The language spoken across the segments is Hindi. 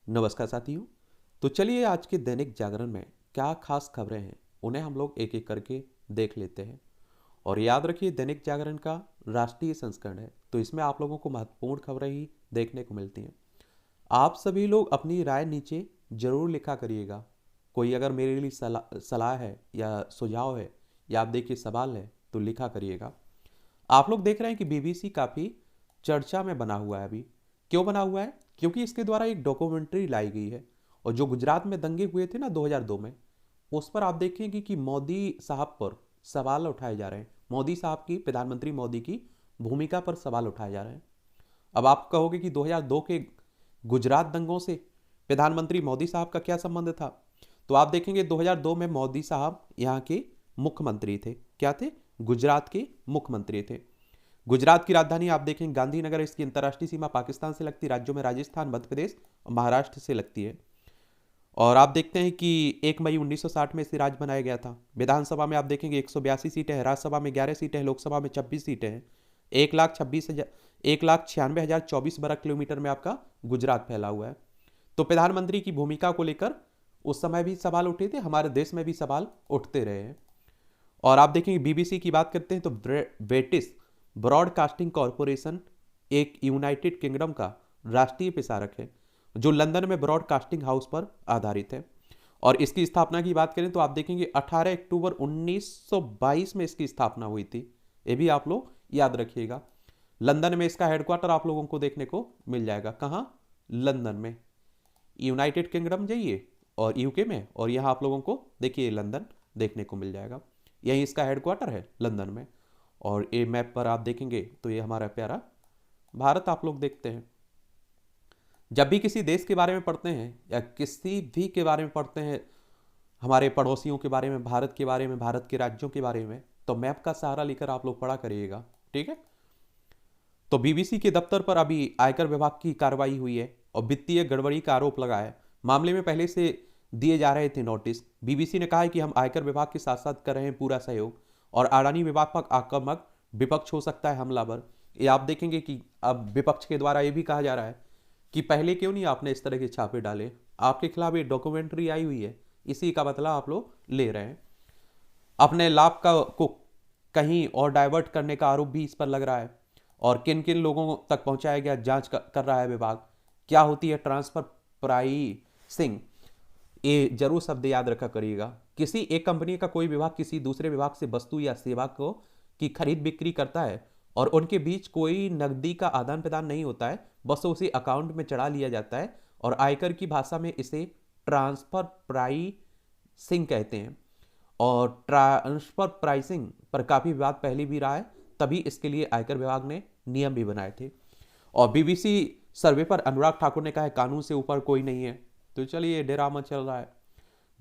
नमस्कार साथियों। तो चलिए आज के दैनिक जागरण में क्या खास खबरें हैं उन्हें हम लोग एक एक करके देख लेते हैं। और याद रखिए दैनिक जागरण का राष्ट्रीय संस्करण है, तो इसमें आप लोगों को महत्वपूर्ण खबरें ही देखने को मिलती हैं। आप सभी लोग अपनी राय नीचे जरूर लिखा करिएगा। कोई अगर मेरे लिए सलाह है या सुझाव है या आप देखिए सवाल है तो लिखा करिएगा। आप लोग देख रहे हैं कि बीबीसी काफ़ी चर्चा में बना हुआ है अभी। क्यों बना हुआ है? क्योंकि इसके द्वारा एक डॉक्यूमेंट्री लाई गई है। और जो गुजरात में दंगे हुए थे ना 2002 में, उस पर आप देखेंगे कि मोदी साहब पर सवाल उठाए जा रहे हैं। मोदी साहब की, प्रधानमंत्री मोदी की भूमिका पर सवाल उठाए जा रहे हैं। अब आप कहोगे कि 2002 के गुजरात दंगों से प्रधानमंत्री मोदी साहब का क्या संबंध था? तो आप देखेंगे 2002 में मोदी साहब यहाँ के मुख्यमंत्री थे। क्या थे? गुजरात के मुख्यमंत्री थे। गुजरात की राजधानी आप देखें गांधीनगर, इसकी अंतर्राष्ट्रीय सीमा पाकिस्तान से लगती राज्यों में राजस्थान, मध्य प्रदेश और महाराष्ट्र से लगती है। और आप देखते हैं कि 1 मई 1960 में इसे राज्य बनाया गया था। विधानसभा में आप देखेंगे 182 सीटें हैं, राज्यसभा में 11 सीटें हैं, लोकसभा में 26 सीटें हैं। 1,96,024 वर्ग किलोमीटर में आपका गुजरात फैला हुआ है। तो प्रधानमंत्री की भूमिका को लेकर उस समय भी सवाल उठे थे, हमारे देश में भी सवाल उठते रहे हैं। और आप देखेंगे बीबीसी की बात करते हैं तो ब्रिटिश ब्रॉडकास्टिंग कॉरपोरेशन एक यूनाइटेड किंगडम का राष्ट्रीय प्रसारक है जो लंदन में ब्रॉडकास्टिंग हाउस पर आधारित है। और इसकी स्थापना की बात करें तो आप देखेंगे 18 अक्टूबर 1922 में इसकी स्थापना हुई थी। ये भी आप लोग याद रखिएगा। लंदन में इसका हेडक्वार्टर आप लोगों को देखने को मिल जाएगा। कहाँ? लंदन में। यूनाइटेड किंगडम जाइए और यूके में, और यहाँ आप लोगों को देखिए लंदन देखने को मिल जाएगा। यही इसका हेडक्वार्टर है लंदन में। और ये मैप पर आप देखेंगे तो ये हमारा प्यारा भारत आप लोग देखते हैं। जब भी किसी देश के बारे में पढ़ते हैं या किसी भी के बारे में पढ़ते हैं, हमारे पड़ोसियों के बारे में, भारत के बारे में, भारत के राज्यों के बारे में, तो मैप का सहारा लेकर आप लोग पढ़ा करिएगा। ठीक है। तो बीबीसी के दफ्तर पर अभी आयकर विभाग की कार्रवाई हुई है और वित्तीय गड़बड़ी का आरोप लगा है। मामले में पहले से दिए जा रहे थे नोटिस। बीबीसी ने कहा है कि हम आयकर विभाग के साथ साथ कर रहे हैं पूरा सहयोग और अडानी विभाग पर आक्रामक विपक्ष हो सकता है हमलावर। ये आप देखेंगे कि अब विपक्ष के द्वारा ये भी कहा जा रहा है कि पहले क्यों नहीं आपने इस तरह के छापे डाले, आपके खिलाफ ये डॉक्यूमेंट्री आई हुई है, इसी का बदला आप लोग ले रहे हैं। अपने लाभ का को कहीं और डाइवर्ट करने का आरोप भी इस पर लग रहा है। और किन किन लोगों तक पहुंचाया गया जांच कर रहा है विभाग। क्या होती है ट्रांसफर प्राइसिंग? ये जरूर शब्द याद रखा करिएगा। किसी एक कंपनी का कोई विभाग किसी दूसरे विभाग से वस्तु या सेवा को की खरीद बिक्री करता है और उनके बीच कोई नकदी का आदान प्रदान नहीं होता है, बस उसे अकाउंट में चढ़ा लिया जाता है और आयकर की भाषा में इसे ट्रांसफर प्राइसिंग कहते हैं। और ट्रांसफर प्राइसिंग पर काफ़ी विवाद पहले भी रहा है, तभी इसके लिए आयकर विभाग ने नियम भी बनाए थे। और बीबीसी सर्वे पर अनुराग ठाकुर ने कहा है कानून से ऊपर कोई नहीं है। तो चलिए ड्रामा चल रहा है।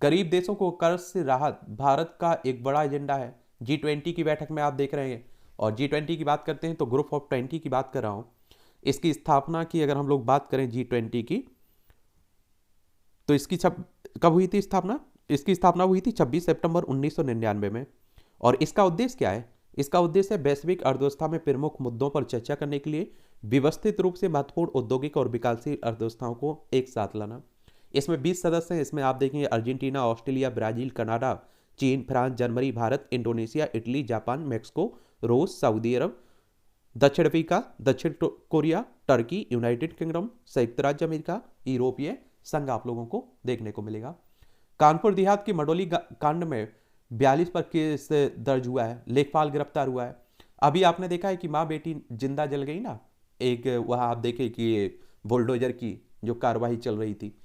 गरीब देशों को कर्ज से राहत भारत का एक बड़ा एजेंडा है। G20 की बैठक में आप देख रहे हैं। और G20 की बात करते हैं तो ग्रुप ऑफ 20 की बात कर रहा हूं। इसकी स्थापना की अगर हम लोग बात करें G20 की, तो इसकी कब हुई थी स्थापना? इसकी स्थापना हुई थी 26 सितंबर 1999 में। और इसका उद्देश्य क्या है? इसका उद्देश्य है वैश्विक अर्थव्यवस्था में प्रमुख मुद्दों पर चर्चा करने के लिए व्यवस्थित रूप से महत्वपूर्ण औद्योगिक और विकासशील अर्थव्यवस्थाओं को एक साथ लाना। इसमें 20 सदस्य हैं। इसमें आप देखेंगे अर्जेंटीना, ऑस्ट्रेलिया, ब्राजील, कनाडा, चीन, France, Germany, Bharat, Indonesia, Italy, Japan, Mexico, रूस, सऊदी अरब, दक्षिण अफ्रीका, दक्षिण कोरिया, टर्की, यूनाइटेड किंगडम, संयुक्त राज्य अमेरिका, यूरोपीय संघ आप लोगों को देखने को मिलेगा। कानपुर देहात के मडोली कांड में 42 पर केस दर्ज हुआ है। लेखपाल गिरफ्तार हुआ है। अभी आपने देखा है कि माँ बेटी जिंदा जल गई ना, एक वहां आप देखें कि बुलडोजर की जो कार्रवाई चल रही थी,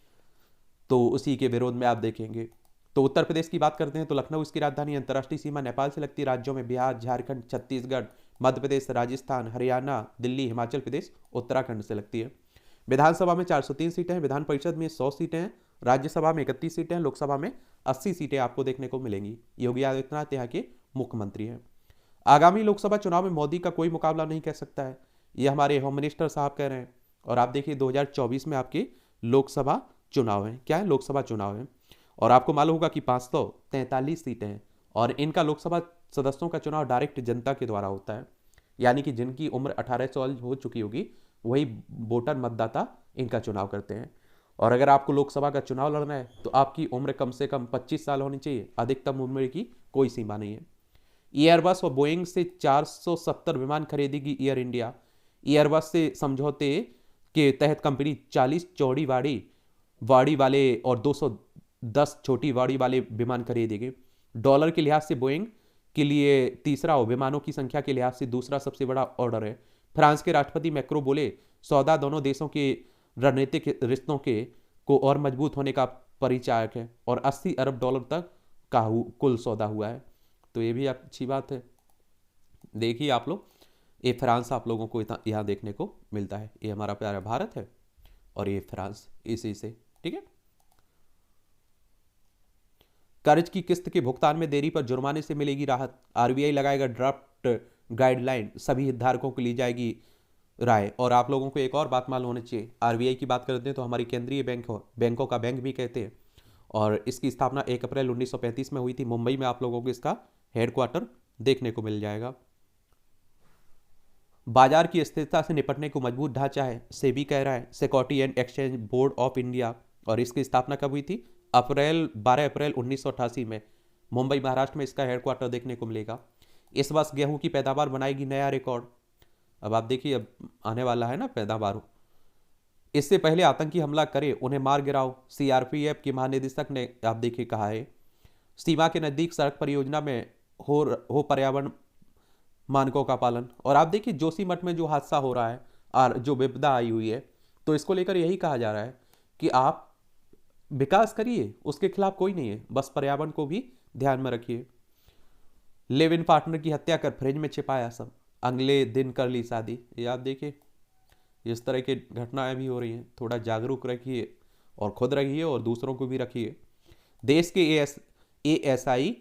तो उसी के विरोध में आप देखेंगे। तो उत्तर प्रदेश की बात करते हैं तो लखनऊ इसकी राजधानी। अंतर्राष्ट्रीय सीमा नेपाल से लगती राज्यों में बिहार, झारखंड, छत्तीसगढ़, मध्य प्रदेश, राजस्थान, हरियाणा, दिल्ली, हिमाचल प्रदेश, उत्तराखंड से लगती है। विधानसभा में 403 सीटें हैं, विधान परिषद में 100 सीटें हैं, राज्यसभा में 31 सीटें हैं, लोकसभा में 80 सीटें आपको देखने को मिलेंगी। योगी आदित्यनाथ यहाँ के मुख्यमंत्री हैं। आगामी लोकसभा चुनाव में मोदी का कोई मुकाबला नहीं कह सकता है, ये हमारे होम मिनिस्टर साहब कह रहे हैं। और आप देखिए 2024 में आपके लोकसभा चुनाव है। क्या है? लोकसभा चुनाव है। और आपको मालूम होगा कि 543 सीटें हैं और इनका लोकसभा सदस्यों का चुनाव डायरेक्ट जनता के द्वारा होता है, यानी कि जिनकी उम्र 18 साल हो चुकी होगी वही वोटर मतदाता इनका चुनाव करते हैं। और अगर आपको लोकसभा का चुनाव लड़ना है तो आपकी उम्र कम से कम 25 साल होनी चाहिए, अधिकतम उम्र की कोई सीमा नहीं है। एयरबस और बोइंग से 470 विमान खरीदेगी एयर इंडिया। एयरबस से समझौते के तहत कंपनी 40 चौड़ी वाड़ी वाले और 210 छोटी वाड़ी वाले विमान खरीदेगी। डॉलर के लिहाज से बोइंग के लिए तीसरा और विमानों की संख्या के लिहाज से दूसरा सबसे बड़ा ऑर्डर है। फ्रांस के राष्ट्रपति मैक्रो बोले सौदा दोनों देशों के रणनीतिक रिश्तों के को और मजबूत होने का परिचायक है और 80 अरब डॉलर तक का कुल सौदा हुआ है। तो ये भी अच्छी बात है। देखिए आप लोग, ये फ्रांस आप लोगों को यहाँ देखने को मिलता है। ये हमारा प्यारा भारत है और ये फ्रांस, इसी से, ठीक है। कर्ज की किस्त के भुगतान में देरी पर जुर्माने से मिलेगी राहत। आरबीआई लगाएगा ड्राफ्ट गाइडलाइन, सभी हितधारकों को ली जाएगी राय। और आप लोगों को एक और बात मालूम होनी चाहिए, आरबीआई की बात करते हैं तो हमारी केंद्रीय बैंक हो, बैंकों का बैंक भी कहते हैं। और इसकी स्थापना 1 अप्रैल 1935 में हुई थी। मुंबई में आप लोगों को इसका हेडक्वार्टर देखने को मिल जाएगा। बाजार की स्थिरता से निपटने को मजबूत ढांचा है, सेबी कह रहा है, security and exchange board of India. और इसकी स्थापना कब हुई थी? 12 अप्रैल 1988 में। मुंबई महाराष्ट्र में इसका हेडक्वार्टर देखने को मिलेगा। इस वर्ष गेहूं की पैदावार बनाएगी नया रिकॉर्ड। अब आप देखिए, अब आने वाला है ना पैदावार। इससे पहले आतंकी हमला करे उन्हें मार गिराओ, सीआरपीएफ के महानिदेशक ने आप देखिए कहा है। सीमा के नजदीक सड़क परियोजना में हो पर्यावरण मानकों का पालन। और आप देखिए जोशीमठ में जो हादसा हो रहा है और जो विपदा आई हुई है, तो इसको लेकर यही कहा जा रहा है कि आप विकास करिए, उसके खिलाफ कोई नहीं है, बस पर्यावरण को भी ध्यान में रखिए। लिव इन पार्टनर की हत्या कर फ्रिज में छिपाया सब, अगले दिन कर ली शादी। ये आप देखिए, इस तरह की घटनाएं भी हो रही हैं। थोड़ा जागरूक रखिए और खुद रहिए और दूसरों को भी रखिए। देश के एएसआई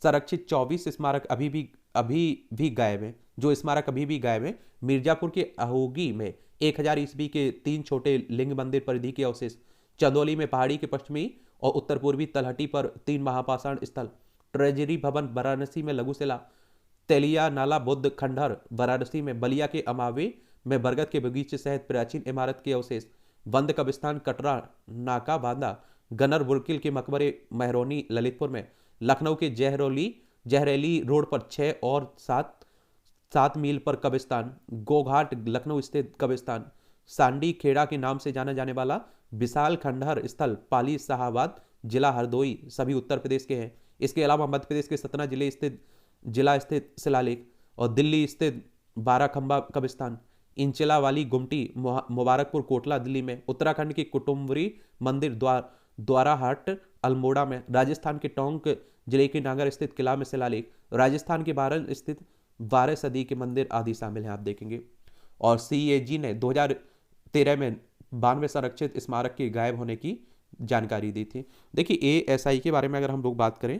संरक्षित 24 स्मारक अभी भी गायब हैं। जो स्मारक अभी भी गायब हैं, मिर्जापुर के अहोगी में 1000 ईस्वी के 3 छोटे लिंग मंदिर परिधि के अवशेष, चंदौली में पहाड़ी के पश्चिमी और उत्तर पूर्वी तलहटी पर 3 महापाषाण स्थल, ट्रेजरी भवन वाराणसी में लघुशिला, तेलिया नाला बुद्ध खंडहर वाराणसी में, बलिया के अमावे में बरगद के बगीचे सहित प्राचीन इमारत के अवशेष, बंद कब्रिस्तान कटरा नाका बांदा, गनर बुरकिल के मकबरे महरौनी ललितपुर में, लखनऊ के जहरेली रोड पर 6 और 7 मील पर कब्रिस्तान, गोघाट लखनऊ स्थित कब्रिस्तान, सांडी खेड़ा के नाम से जाना जाने वाला विशाल खंडहर स्थल पाली शाहाबाद जिला हरदोई सभी उत्तर प्रदेश के हैं। इसके अलावा मध्य प्रदेश के सतना जिला स्थित शिलालेख और दिल्ली स्थित बाराखंबा कब्रिस्तान, इंचला वाली गुमटी मुबारकपुर कोटला दिल्ली में, उत्तराखंड के कुटुम्बरी मंदिर द्वाराहाट अल्मोड़ा में, राजस्थान के टोंक जिले के नागर स्थित किला में शिलालेख, राजस्थान के बारन स्थित 12 सदी के मंदिर आदि शामिल हैं, आप देखेंगे। और सीएजी ने 2013 में 92 संरक्षित स्मारक के गायब होने की जानकारी दी थी। देखिए एएसआई के बारे में अगर हम लोग बात करें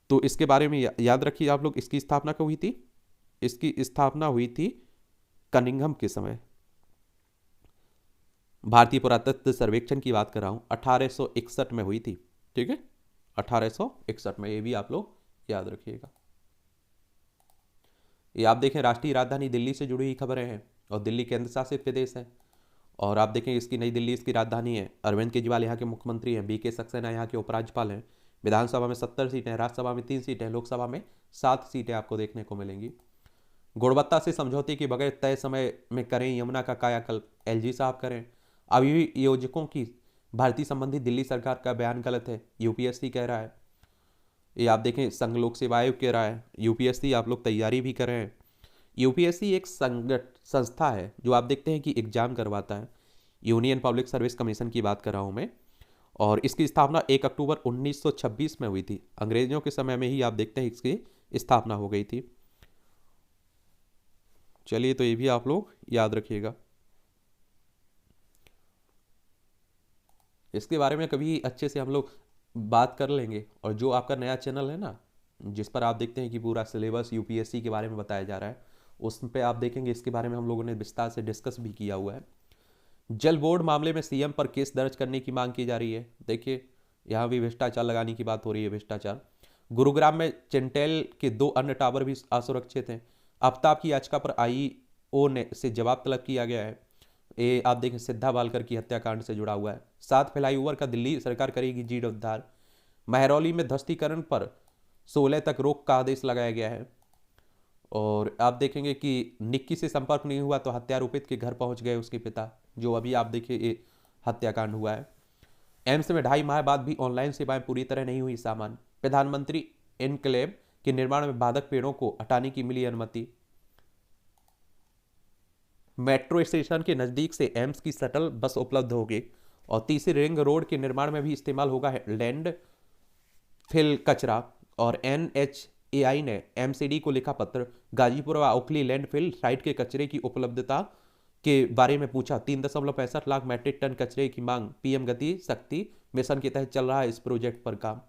तो इसके बारे में याद रखिए आप लोग, इसकी स्थापना कब हुई थी? इसकी स्थापना हुई थी कनिंघम के समय। भारतीय पुरातत्व सर्वेक्षण की बात कर रहा हूं, 1861 में हुई थी, ठीक है, 1861 में। ये भी आप लोग याद रखिएगा। ये आप देखें, राष्ट्रीय राजधानी दिल्ली से जुड़ी हुई खबरें हैं और दिल्ली केंद्र शासित प्रदेश है। और आप देखें इसकी नई दिल्ली इसकी राजधानी है। अरविंद केजरीवाल यहाँ के मुख्यमंत्री हैं, बीके सक्सेना यहाँ के उपराज्यपाल हैं। विधानसभा में 70 सीटें, राज्यसभा में 3 सीटें, लोकसभा में 7 सीटें आपको देखने को मिलेंगी। गुणवत्ता से समझौते के बगैर तय समय में करें यमुना का कायाकल्प, एलजी साहब करें। अभियोजकों की भर्ती संबंधी दिल्ली सरकार का बयान गलत है, यूपीएससी कह रहा है। ये आप देखें, संघ लोक सेवा आयोग कह रहा है। यूपीएससी आप लोग तैयारी भी कर रहे हैं। यूपीएससी एक संस्था है जो आप देखते हैं कि एग्जाम करवाता है। यूनियन पब्लिक सर्विस कमीशन की बात कर रहा हूँ मैं। और इसकी स्थापना 1 अक्टूबर 1926 में हुई थी। अंग्रेजों के समय में ही आप देखते हैं इसकी स्थापना हो गई थी। चलिए, तो ये भी आप लोग याद रखिएगा। इसके बारे में कभी अच्छे से हम लोग बात कर लेंगे। और जो आपका नया चैनल है ना, जिस पर आप देखते हैं कि पूरा सिलेबस यूपीएससी के बारे में बताया जा रहा है, उस पर आप देखेंगे इसके बारे में हम लोगों ने विस्तार से डिस्कस भी किया हुआ है। जल बोर्ड मामले में सीएम पर केस दर्ज करने की मांग की जा रही है। देखिए, यहाँ भी भ्रष्टाचार लगाने की बात हो रही है, भ्रष्टाचार। गुरुग्राम में चिंटेल के 2 अन्य टावर भी असुरक्षित हैं। आफ्ताब की याचिका पर आईओ से जवाब तलब किया गया है। ये आप देखें सिद्धा बालकर की हत्याकांड से जुड़ा हुआ है। 7 फ्लाईओवर का दिल्ली सरकार करेगी जीर्णोद्धार। महरौली में ध्वस्तीकरण पर 16 तक रोक का आदेश लगाया गया है। और आप देखेंगे कि निक्की से संपर्क नहीं हुआ तो हत्यारोपित के घर पहुंच गए उसके पिता, जो अभी आप देखिए ये हत्याकांड हुआ है। एम्स में 2.5 माह बाद भी ऑनलाइन सेवाएं पूरी तरह नहीं हुई सामान। प्रधानमंत्री एनक्लेव के निर्माण में बाधक पेड़ों को हटाने की मिली अनुमति। मेट्रो स्टेशन के नजदीक से एम्स की शटल बस उपलब्ध होगी। और तीसरी रिंग रोड के निर्माण में भी इस्तेमाल होगा लैंड फिल कचरा। और NHAI ने MCD को लिखा पत्र, गाजीपुर व ओखली लैंडफिल साइट के कचरे की उपलब्धता के बारे में पूछा। 3.65 लाख मैट्रिक टन कचरे की मांग। PM गति शक्ति मिशन के तहत चल रहा है इस प्रोजेक्ट पर काम।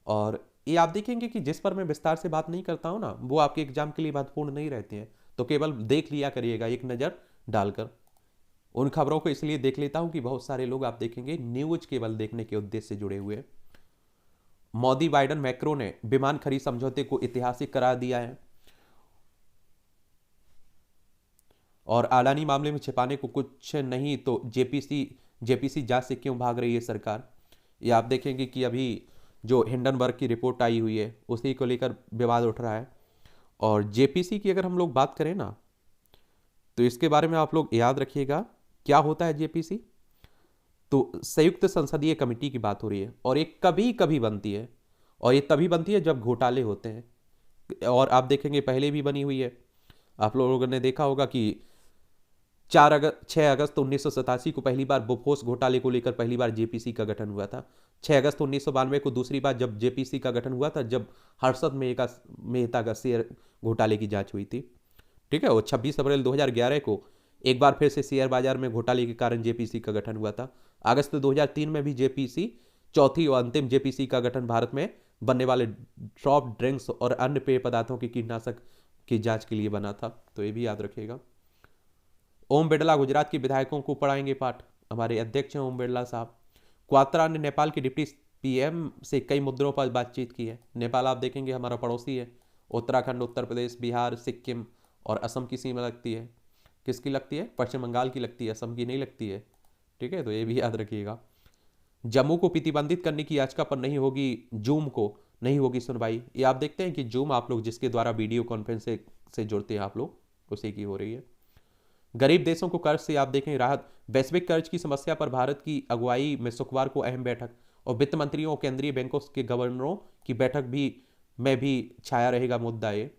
और ये आप देखेंगे कि जिस पर मैं विस्तार से बात नहीं करता हूँ ना, वो आपके एग्जाम के लिए महत्वपूर्ण नहीं रहते हैं, तो केवल देख लिया करिएगा एक नज़र डालकर। उन खबरों को इसलिए देख लेता हूँ कि बहुत सारे लोग आप देखेंगे न्यूज केवल देखने के उद्देश्य से जुड़े हुए। मोदी बाइडन मैक्रो ने विमान खरीद समझौते को ऐतिहासिक करार दिया है। और अडानी मामले में छिपाने को कुछ नहीं तो जेपीसी जांच से क्यों भाग रही है सरकार। ये आप देखेंगे कि अभी जो हिंडनबर्ग की रिपोर्ट आई हुई है उसी को लेकर विवाद उठ रहा है। और जेपीसी की अगर हम लोग बात करें ना, तो इसके बारे में आप लोग याद रखिएगा क्या होता है जेपीसी। तो संयुक्त संसदीय कमेटी की बात हो रही है, और ये कभी कभी बनती है, और ये तभी बनती है जब घोटाले होते हैं। और आप देखेंगे पहले भी बनी हुई है। आप लोगों ने देखा होगा कि 6 अगस्त 1987 को पहली बार बोफोर्स घोटाले को लेकर पहली बार जेपीसी का गठन हुआ था। 6 अगस्त 1992 को दूसरी बार जब जेपीसी का गठन हुआ था, जब हर्षद मेहता का शेयर घोटाले की जांच हुई थी। ठीक है। और 26 अप्रैल 2011 को एक बार फिर से शेयर बाजार में घोटाले के कारण जेपीसी का गठन हुआ था। अगस्त 2003 में भी जेपीसी, चौथी और अंतिम जेपीसी का गठन भारत में बनने वाले सॉफ्ट ड्रिंक्स और अन्य पेय पदार्थों की कीटनाशक की जांच के लिए बना था। तो ये भी याद रखिएगा। ओम बिरला गुजरात के विधायकों को पढ़ाएंगे पाठ। हमारे अध्यक्ष हैं ओम बिरला साहब। क्वात्रा ने नेपाल के डिप्टी PM से कई मुद्दों पर बातचीत की है। नेपाल आप देखेंगे हमारा पड़ोसी है। उत्तराखंड, उत्तर प्रदेश, बिहार, सिक्किम और असम की सीमा लगती है। किसकी लगती है? पश्चिम बंगाल की लगती है, असम की नहीं लगती है। ठीक है, तो ये भी याद रखिएगा। जम्मू को प्रतिबंधित करने की याचिका पर नहीं होगी जूम को नहीं होगी सुनवाई। ये आप देखते हैं कि जूम आप लोग जिसके द्वारा वीडियो कॉन्फ्रेंस से जुड़ते हैं आप लोग, उसी की हो रही है। गरीब देशों को कर्ज से आप देखें राहत। वैश्विक कर्ज की समस्या पर भारत की अगुवाई में शुक्रवार को अहम बैठक। और वित्त मंत्रियों और केंद्रीय बैंकों के गवर्नरों की बैठक में भी छाया रहेगा मुद्दा ये।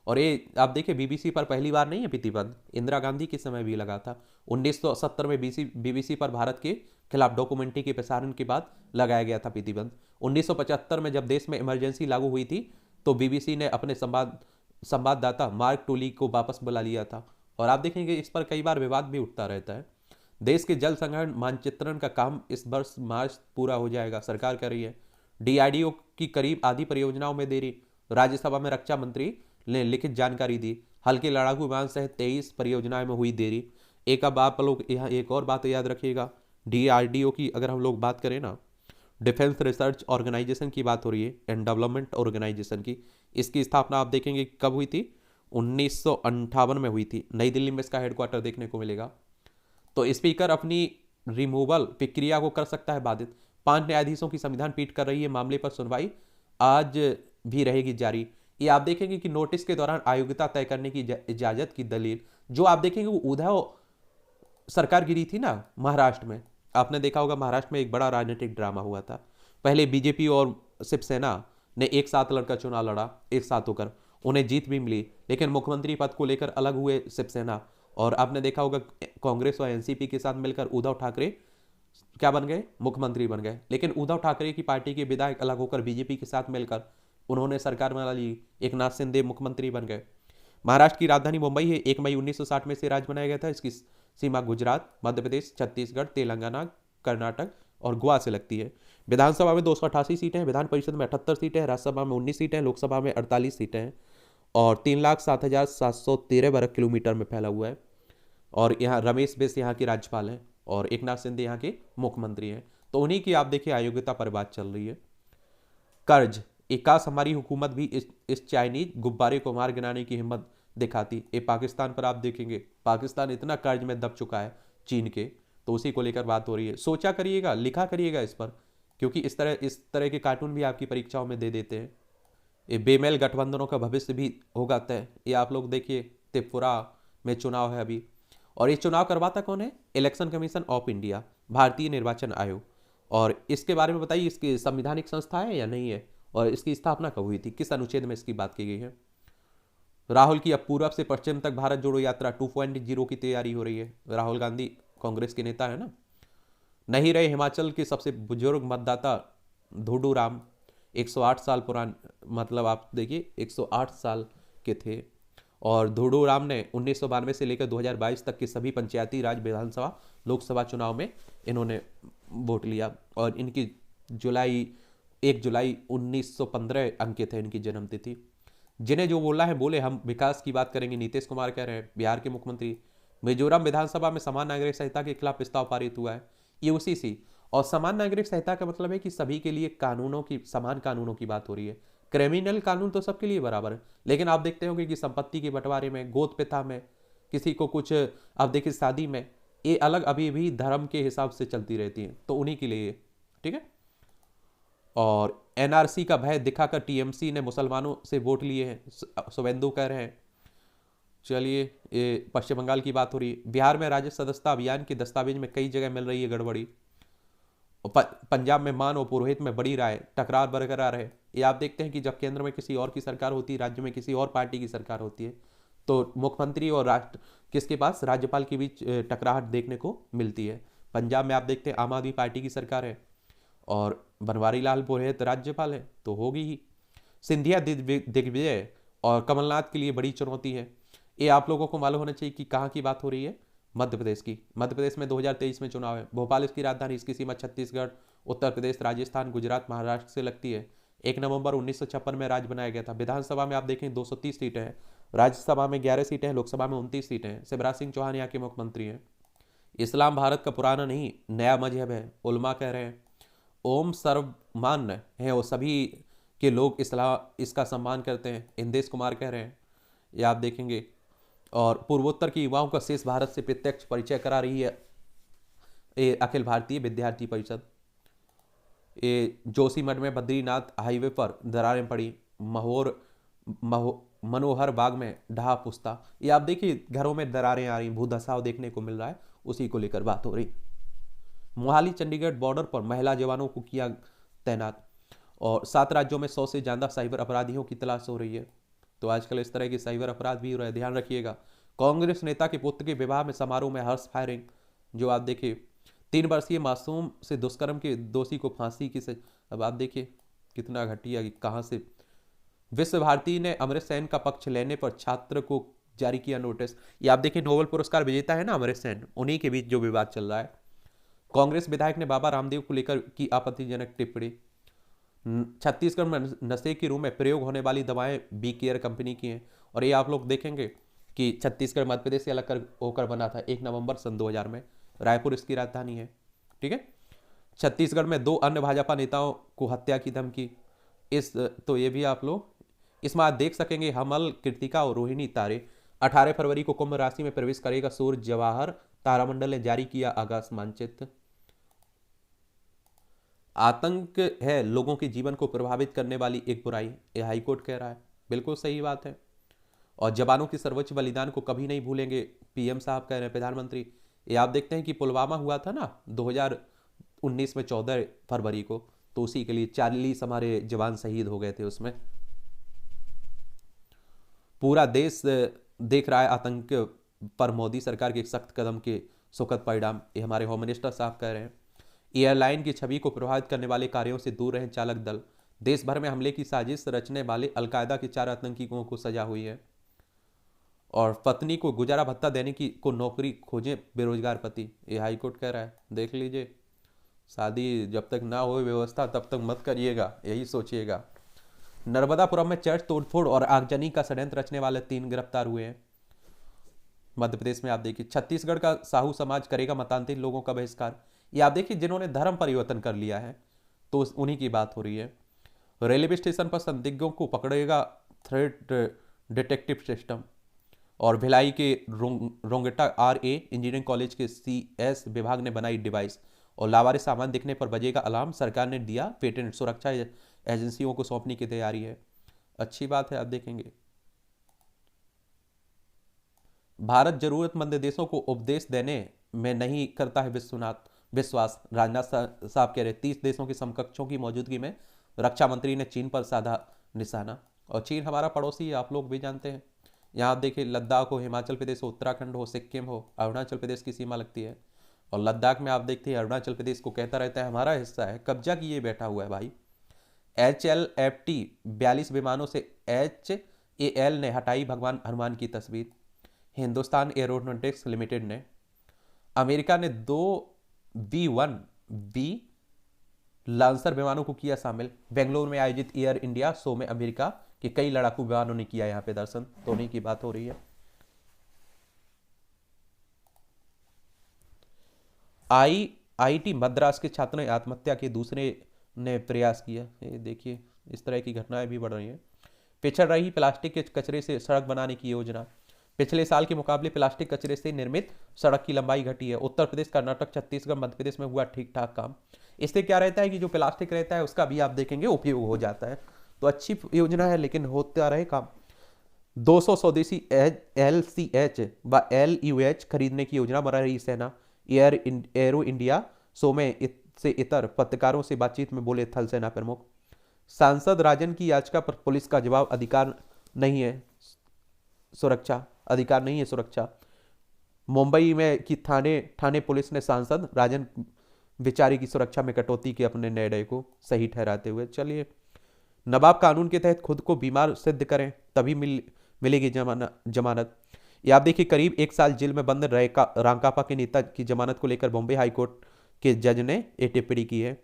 और ये आप देखिए BBC पर पहली बार नहीं है प्रतिबंध, इंदिरा गांधी के समय भी लगा था। 1970 में BBC पर भारत के खिलाफ डॉक्यूमेंट्री के प्रसारण के बाद लगाया गया था प्रतिबंध। 1975 में जब देश में इमरजेंसी लागू हुई थी तो BBC ने अपने संवाददाता मार्क टोली को वापस बुला लिया था। और आप देखेंगे इस पर कई बार विवाद भी उठता रहता है। देश के जल संग्रहण मानचित्रण का काम इस वर्ष मार्च पूरा हो जाएगा, सरकार कर रही है। DRDO की करीब आधी परियोजनाओं में देरी। राज्यसभा में रक्षा मंत्री ने लिखित जानकारी दी। हल्के लड़ाकू विमान सहित 23 परियोजनाओं में हुई देरी। अब आप लोग यहाँ एक और बात याद रखिएगा। DRDO की अगर हम लोग बात करें ना, डिफेंस रिसर्च ऑर्गेनाइजेशन की बात हो रही है एंड डेवलपमेंट ऑर्गेनाइजेशन की। इसकी स्थापना आप देखेंगे कब हुई थी? 1958 में हुई थी। नई दिल्ली में इसका हेडक्वार्टर देखने को मिलेगा। तो स्पीकर अपनी रिमूवल प्रक्रिया को कर सकता है बाधित। 5 न्यायाधीशों की संविधान पीठ कर रही है मामले पर सुनवाई, आज भी रहेगी जारी। ये आप देखेंगे कि नोटिस के दौरान अयोग्यता तय करने की इजाजत की दलील, जो आप देखेंगे वो उद्धव सरकार गिरी थी ना महाराष्ट्र में। आपने देखा होगा महाराष्ट्र में एक बड़ा राजनीतिक ड्रामा हुआ था। पहले बीजेपी और शिवसेना ने एक साथ लड़कर चुनाव लड़ा, एक साथ होकर उन्हें जीत भी मिली, लेकिन मुख्यमंत्री पद को लेकर अलग हुए शिवसेना। और आपने देखा होगा कांग्रेस और एनसीपी के साथ मिलकर उद्धव ठाकरे क्या बन गए? मुख्यमंत्री बन गए। लेकिन उद्धव ठाकरे की पार्टी के विधायक अलग होकर बीजेपी के साथ मिलकर उन्होंने सरकार बना ली। एकनाथ शिंदे मुख्यमंत्री बन गए। महाराष्ट्र की राजधानी मुंबई है। 1 मई 1960 में से राज्य बनाया गया था। इसकी सीमा गुजरात, मध्य प्रदेश, छत्तीसगढ़, तेलंगाना, कर्नाटक और गोवा से लगती है। विधानसभा में 288 सीटें हैं, विधान परिषद में 78 सीटें हैं, राज्यसभा में 19 सीटें हैं, लोकसभा में 48 सीटें हैं। और 3,07,713 वर्ग किलोमीटर में फैला हुआ है। और यहाँ रमेश बैस यहाँ के राज्यपाल हैं और एकनाथ शिंदे यहाँ के मुख्यमंत्री हैं। तो उन्हीं की आप देखिए अयोग्यता पर बात चल रही है। कर्ज, काश हमारी हुकूमत भी इस चाइनीज गुब्बारे को मार गिराने की हिम्मत दिखाती। ये पाकिस्तान पर आप देखेंगे, पाकिस्तान इतना कर्ज में दब चुका है चीन के, तो उसी को लेकर बात हो रही है। सोचा करिएगा, लिखा करिएगा इस पर, क्योंकि इस तरह के कार्टून भी आपकी परीक्षाओं में दे देते हैं। ये बेमेल गठबंधनों का भविष्य भी होगा तय। ये आप लोग देखिए, त्रिपुरा में चुनाव है अभी, और ये चुनाव करवाता कौन है? इलेक्शन कमीशन ऑफ इंडिया, भारतीय निर्वाचन आयोग। और इसके बारे में बताइए, इसकी संवैधानिक संस्था है या नहीं है, और इसकी स्थापना कब हुई थी, किस अनुच्छेद में इसकी बात की गई है? राहुल की अब पूर्व से पश्चिम तक भारत जोड़ो यात्रा 2.0 की तैयारी हो रही है। राहुल गांधी कांग्रेस के नेता है ना। नहीं रहे हिमाचल के सबसे बुजुर्ग मतदाता धुडू राम, 108 साल पुरान, मतलब आप देखिए 108 साल के थे। और धुडू राम ने 1992 से लेकर 2022 तक के सभी पंचायती राज, विधानसभा, लोकसभा चुनाव में इन्होंने वोट लिया। और इनकी 1 जुलाई 1915 अंकित है इनकी जन्मतिथि। जिन्हें जो बोलना है बोले, हम विकास की बात करेंगे। नीतीश कुमार कह रहे हैं, बिहार के मुख्यमंत्री। मिजोरम विधानसभा में समान नागरिक संहिता के खिलाफ प्रस्ताव पारित हुआ है, ये उसी सी। और समान नागरिक संहिता का मतलब है कि सभी के लिए कानूनों की, समान कानूनों की बात हो रही है। क्रिमिनल कानून तो सबके लिए बराबर है, लेकिन आप देखते होंगे कि संपत्ति के बंटवारे में, गोद प्रथा में, किसी को कुछ, आप देखिए शादी में, ये अलग अभी भी धर्म के हिसाब से चलती रहती है, तो उन्हीं के लिए, ठीक है। और एनआरसी का भय दिखाकर टीएमसी ने मुसलमानों से वोट लिए हैं, शुभेंदु कह रहे हैं। चलिए, ये पश्चिम बंगाल की बात हो रही है। बिहार में राज्य सदस्यता अभियान के दस्तावेज में कई जगह मिल रही है गड़बड़ी। पंजाब में मान और पुरोहित में बड़ी राय, टकरार बरकरार है। ये आप देखते हैं कि जब केंद्र में किसी और की सरकार होती है, राज्य में किसी और पार्टी की सरकार होती है, तो मुख्यमंत्री और राष्ट्र किसके पास, राज्यपाल के बीच टकराहट देखने को मिलती है। पंजाब में आप देखते हैं आम आदमी पार्टी की सरकार है और बनवारी लाल पुरोहित राज्यपाल है, तो होगी ही। सिंधिया दिग्विजय और कमलनाथ के लिए बड़ी चुनौती है। ये आप लोगों को मालूम होना चाहिए कि कहाँ की बात हो रही है, मध्य प्रदेश की। मध्य प्रदेश में 2023 में चुनाव है। भोपाल इसकी राजधानी, इसकी सीमा छत्तीसगढ़, उत्तर प्रदेश, राजस्थान, गुजरात, महाराष्ट्र से लगती है। 1 नवंबर 1956 में राज्य बनाया गया था। विधानसभा में आप देखें 230 सीटें हैं, राज्यसभा में 11 सीटें हैं, लोकसभा में 29 सीटें हैं। शिवराज सिंह चौहान यहाँ के मुख्यमंत्री हैं। इस्लाम भारत का पुराना नहीं, नया मजहब है, उलमा कह रहे हैं। ओम सर्वमान्य है और सभी के लोग इसका सम्मान करते हैं, इंदेश कुमार कह रहे हैं। ये आप देखेंगे। और पूर्वोत्तर के युवाओं का शेष भारत से प्रत्यक्ष परिचय करा रही है ये अखिल भारतीय विद्यार्थी परिषद। ये जोशीमठ में बद्रीनाथ हाईवे पर दरारें पड़ी, मनोहर बाग में ढहा पुस्ता। ये आप देखिए, घरों में दरारें आ रही, भूधसाव देखने को मिल रहा है, उसी को लेकर बात हो रही। मोहाली चंडीगढ़ बॉर्डर पर महिला जवानों को किया तैनात। और 7 राज्यों में 100 से ज़्यादा साइबर अपराधियों की तलाश हो रही है। तो आजकल इस तरह के साइबर अपराध भी हो रहे हैं, ध्यान रखिएगा। कांग्रेस नेता के पुत्र के विवाह में समारोह में हर्ष फायरिंग, जो आप देखिए 3 वर्षीय मासूम से दुष्कर्म के दोषी को फांसी की अब आप देखिए कितना घटिया, कहाँ से। विश्व भारती ने अमृत सेन का पक्ष लेने पर छात्र को जारी किया नोटिस। ये आप देखिए, नोबेल पुरस्कार विजेता है ना अमृत सेन, उन्हीं के बीच जो विवाद चल रहा है। कांग्रेस विधायक ने बाबा रामदेव को लेकर की आपत्तिजनक टिप्पणी। छत्तीसगढ़ में नशे के रूप में प्रयोग होने वाली दवाएं बी केयर कंपनी की हैं। और ये आप लोग देखेंगे कि छत्तीसगढ़ मध्य प्रदेश से अलग कर होकर बना था 1 नवंबर सन 2000 में। रायपुर इसकी राजधानी है, ठीक है। छत्तीसगढ़ में 2 अन्य भाजपा नेताओं को हत्या की धमकी। तो ये भी आप लोग इसमें आज देख सकेंगे। हमल, कृतिका और रोहिणी तारे। 18 फरवरी को कुंभ राशि में प्रवेश करेगा सूर्य। जवाहर तारामंडल ने जारी किया आकाश मानचित्र। आतंक है लोगों के जीवन को प्रभावित करने वाली एक बुराई, यह हाईकोर्ट कह रहा है। बिल्कुल सही बात है। और जवानों के सर्वोच्च बलिदान को कभी नहीं भूलेंगे, पीएम साहब कह रहे हैं, प्रधानमंत्री। ये आप देखते हैं कि पुलवामा हुआ था ना 2019 में 14 फरवरी को, तो उसी के लिए 40 हमारे जवान शहीद हो गए थे उसमें। पूरा देश देख रहा है आतंक पर मोदी सरकार के सख्त कदम के सुखद परिणाम, ये हमारे होम मिनिस्टर साहब कह रहे हैं। एयरलाइन की छवि को प्रभावित करने वाले कार्यों से दूर रहे चालक दल। देश भर में हमले की साजिश रचने वाले अलकायदा के 4 आतंकियों को सजा हुई है। और पत्नी को गुजारा भत्ता देने की को नौकरी खोजें बेरोजगार पति, ये हाईकोर्ट कह रहा है। देख लीजिए, शादी जब तक ना हो व्यवस्था तब तक मत करिएगा, यही सोचिएगा। नर्मदापुरम में चर्च तोड़फोड़ और आगजनी का षड्यंत्र रचने वाले 3 गिरफ्तार हुए हैं। मध्य प्रदेश में आप देखिए, छत्तीसगढ़ का साहू समाज करेगा मतांतरित लोगों का बहिष्कार। ये आप देखिए, जिन्होंने धर्म परिवर्तन कर लिया है, तो उन्हीं की बात हो रही है। रेलवे स्टेशन पर संदिग्धों को पकड़ेगा थ्रेट डिटेक्टिव सिस्टम। और भिलाई के रोंगटा RA इंजीनियरिंग कॉलेज के CS विभाग ने बनाई डिवाइस। और लावारिस सामान दिखने पर बजेगा अलार्म, सरकार ने दिया पेटेंट, सुरक्षा एजेंसियों को सौंपने की तैयारी है। अच्छी बात है। आप देखेंगे भारत जरूरतमंद देशों को उपदेश देने में नहीं करता है विश्वास, राजनाथ साहब कह रहे। 30 देशों के समकक्षों की मौजूदगी में रक्षा मंत्री ने चीन पर साधा निशाना। और चीन हमारा पड़ोसी है, आप लोग भी जानते हैं। यहाँ आप देखिए, लद्दाख हो, हिमाचल प्रदेश हो, उत्तराखंड हो, सिक्किम हो, अरुणाचल प्रदेश की सीमा लगती है। और लद्दाख में आप देखते हैं अरुणाचल प्रदेश को कहता रहता है हमारा हिस्सा है, कब्जा किए बैठा हुआ है भाई। HLFT 42 विमानों से HAL ने हटाई भगवान हनुमान की तस्वीर। हिंदुस्तान एरोनॉटिक्स लिमिटेड ने, अमेरिका ने 2 B-1B लांसर विमानों को किया शामिल। बेंगलुरु में आयोजित एयर इंडिया शो में अमेरिका के कई लड़ाकू विमानों ने किया यहां पे दर्शन। तो नहीं की बात हो रही है। IIT मद्रास के छात्र ने आत्महत्या के, दूसरे ने प्रयास किया। ये देखिए इस तरह की घटनाएं भी बढ़ रही हैं। पिछड़ रही प्लास्टिक के कचरे से सड़क बनाने की योजना। पिछले साल के मुकाबले प्लास्टिक कचरे से निर्मित सड़क की लंबाई घटी है। उत्तर प्रदेश, कर्नाटक, छत्तीसगढ़, मध्य प्रदेश में हुआ ठीक ठाक काम। इससे क्या रहता है कि जो प्लास्टिक रहता है उसका भी आप देखेंगे उपयोग हो जाता है। तो अच्छी योजना है, लेकिन होता रहे काम। 200 स्वदेशी LCH व LUH खरीदने की योजना बना रही सेना। एरो इंडिया शो में से इतर पत्रकारों से बातचीत में बोले थल सेना प्रमुख। सांसद राजन की याचिका पर पुलिस का जवाब, अधिकार नहीं है सुरक्षा। मुंबई में की थाने पुलिस ने सांसद राजन बेचारी की सुरक्षा में कटौती के अपने निर्णय को सही ठहराते हुए, चलिए नवाब कानून के तहत खुद को बीमार सिद्ध करें तभी मिलेगी जमानत। ये आप देखिए, करीब 1 साल जेल में बंद रहे रांकापा के नेता की जमानत को लेकर बॉम्बे हाईकोर्ट के जज ने एक टिप्पणी की है।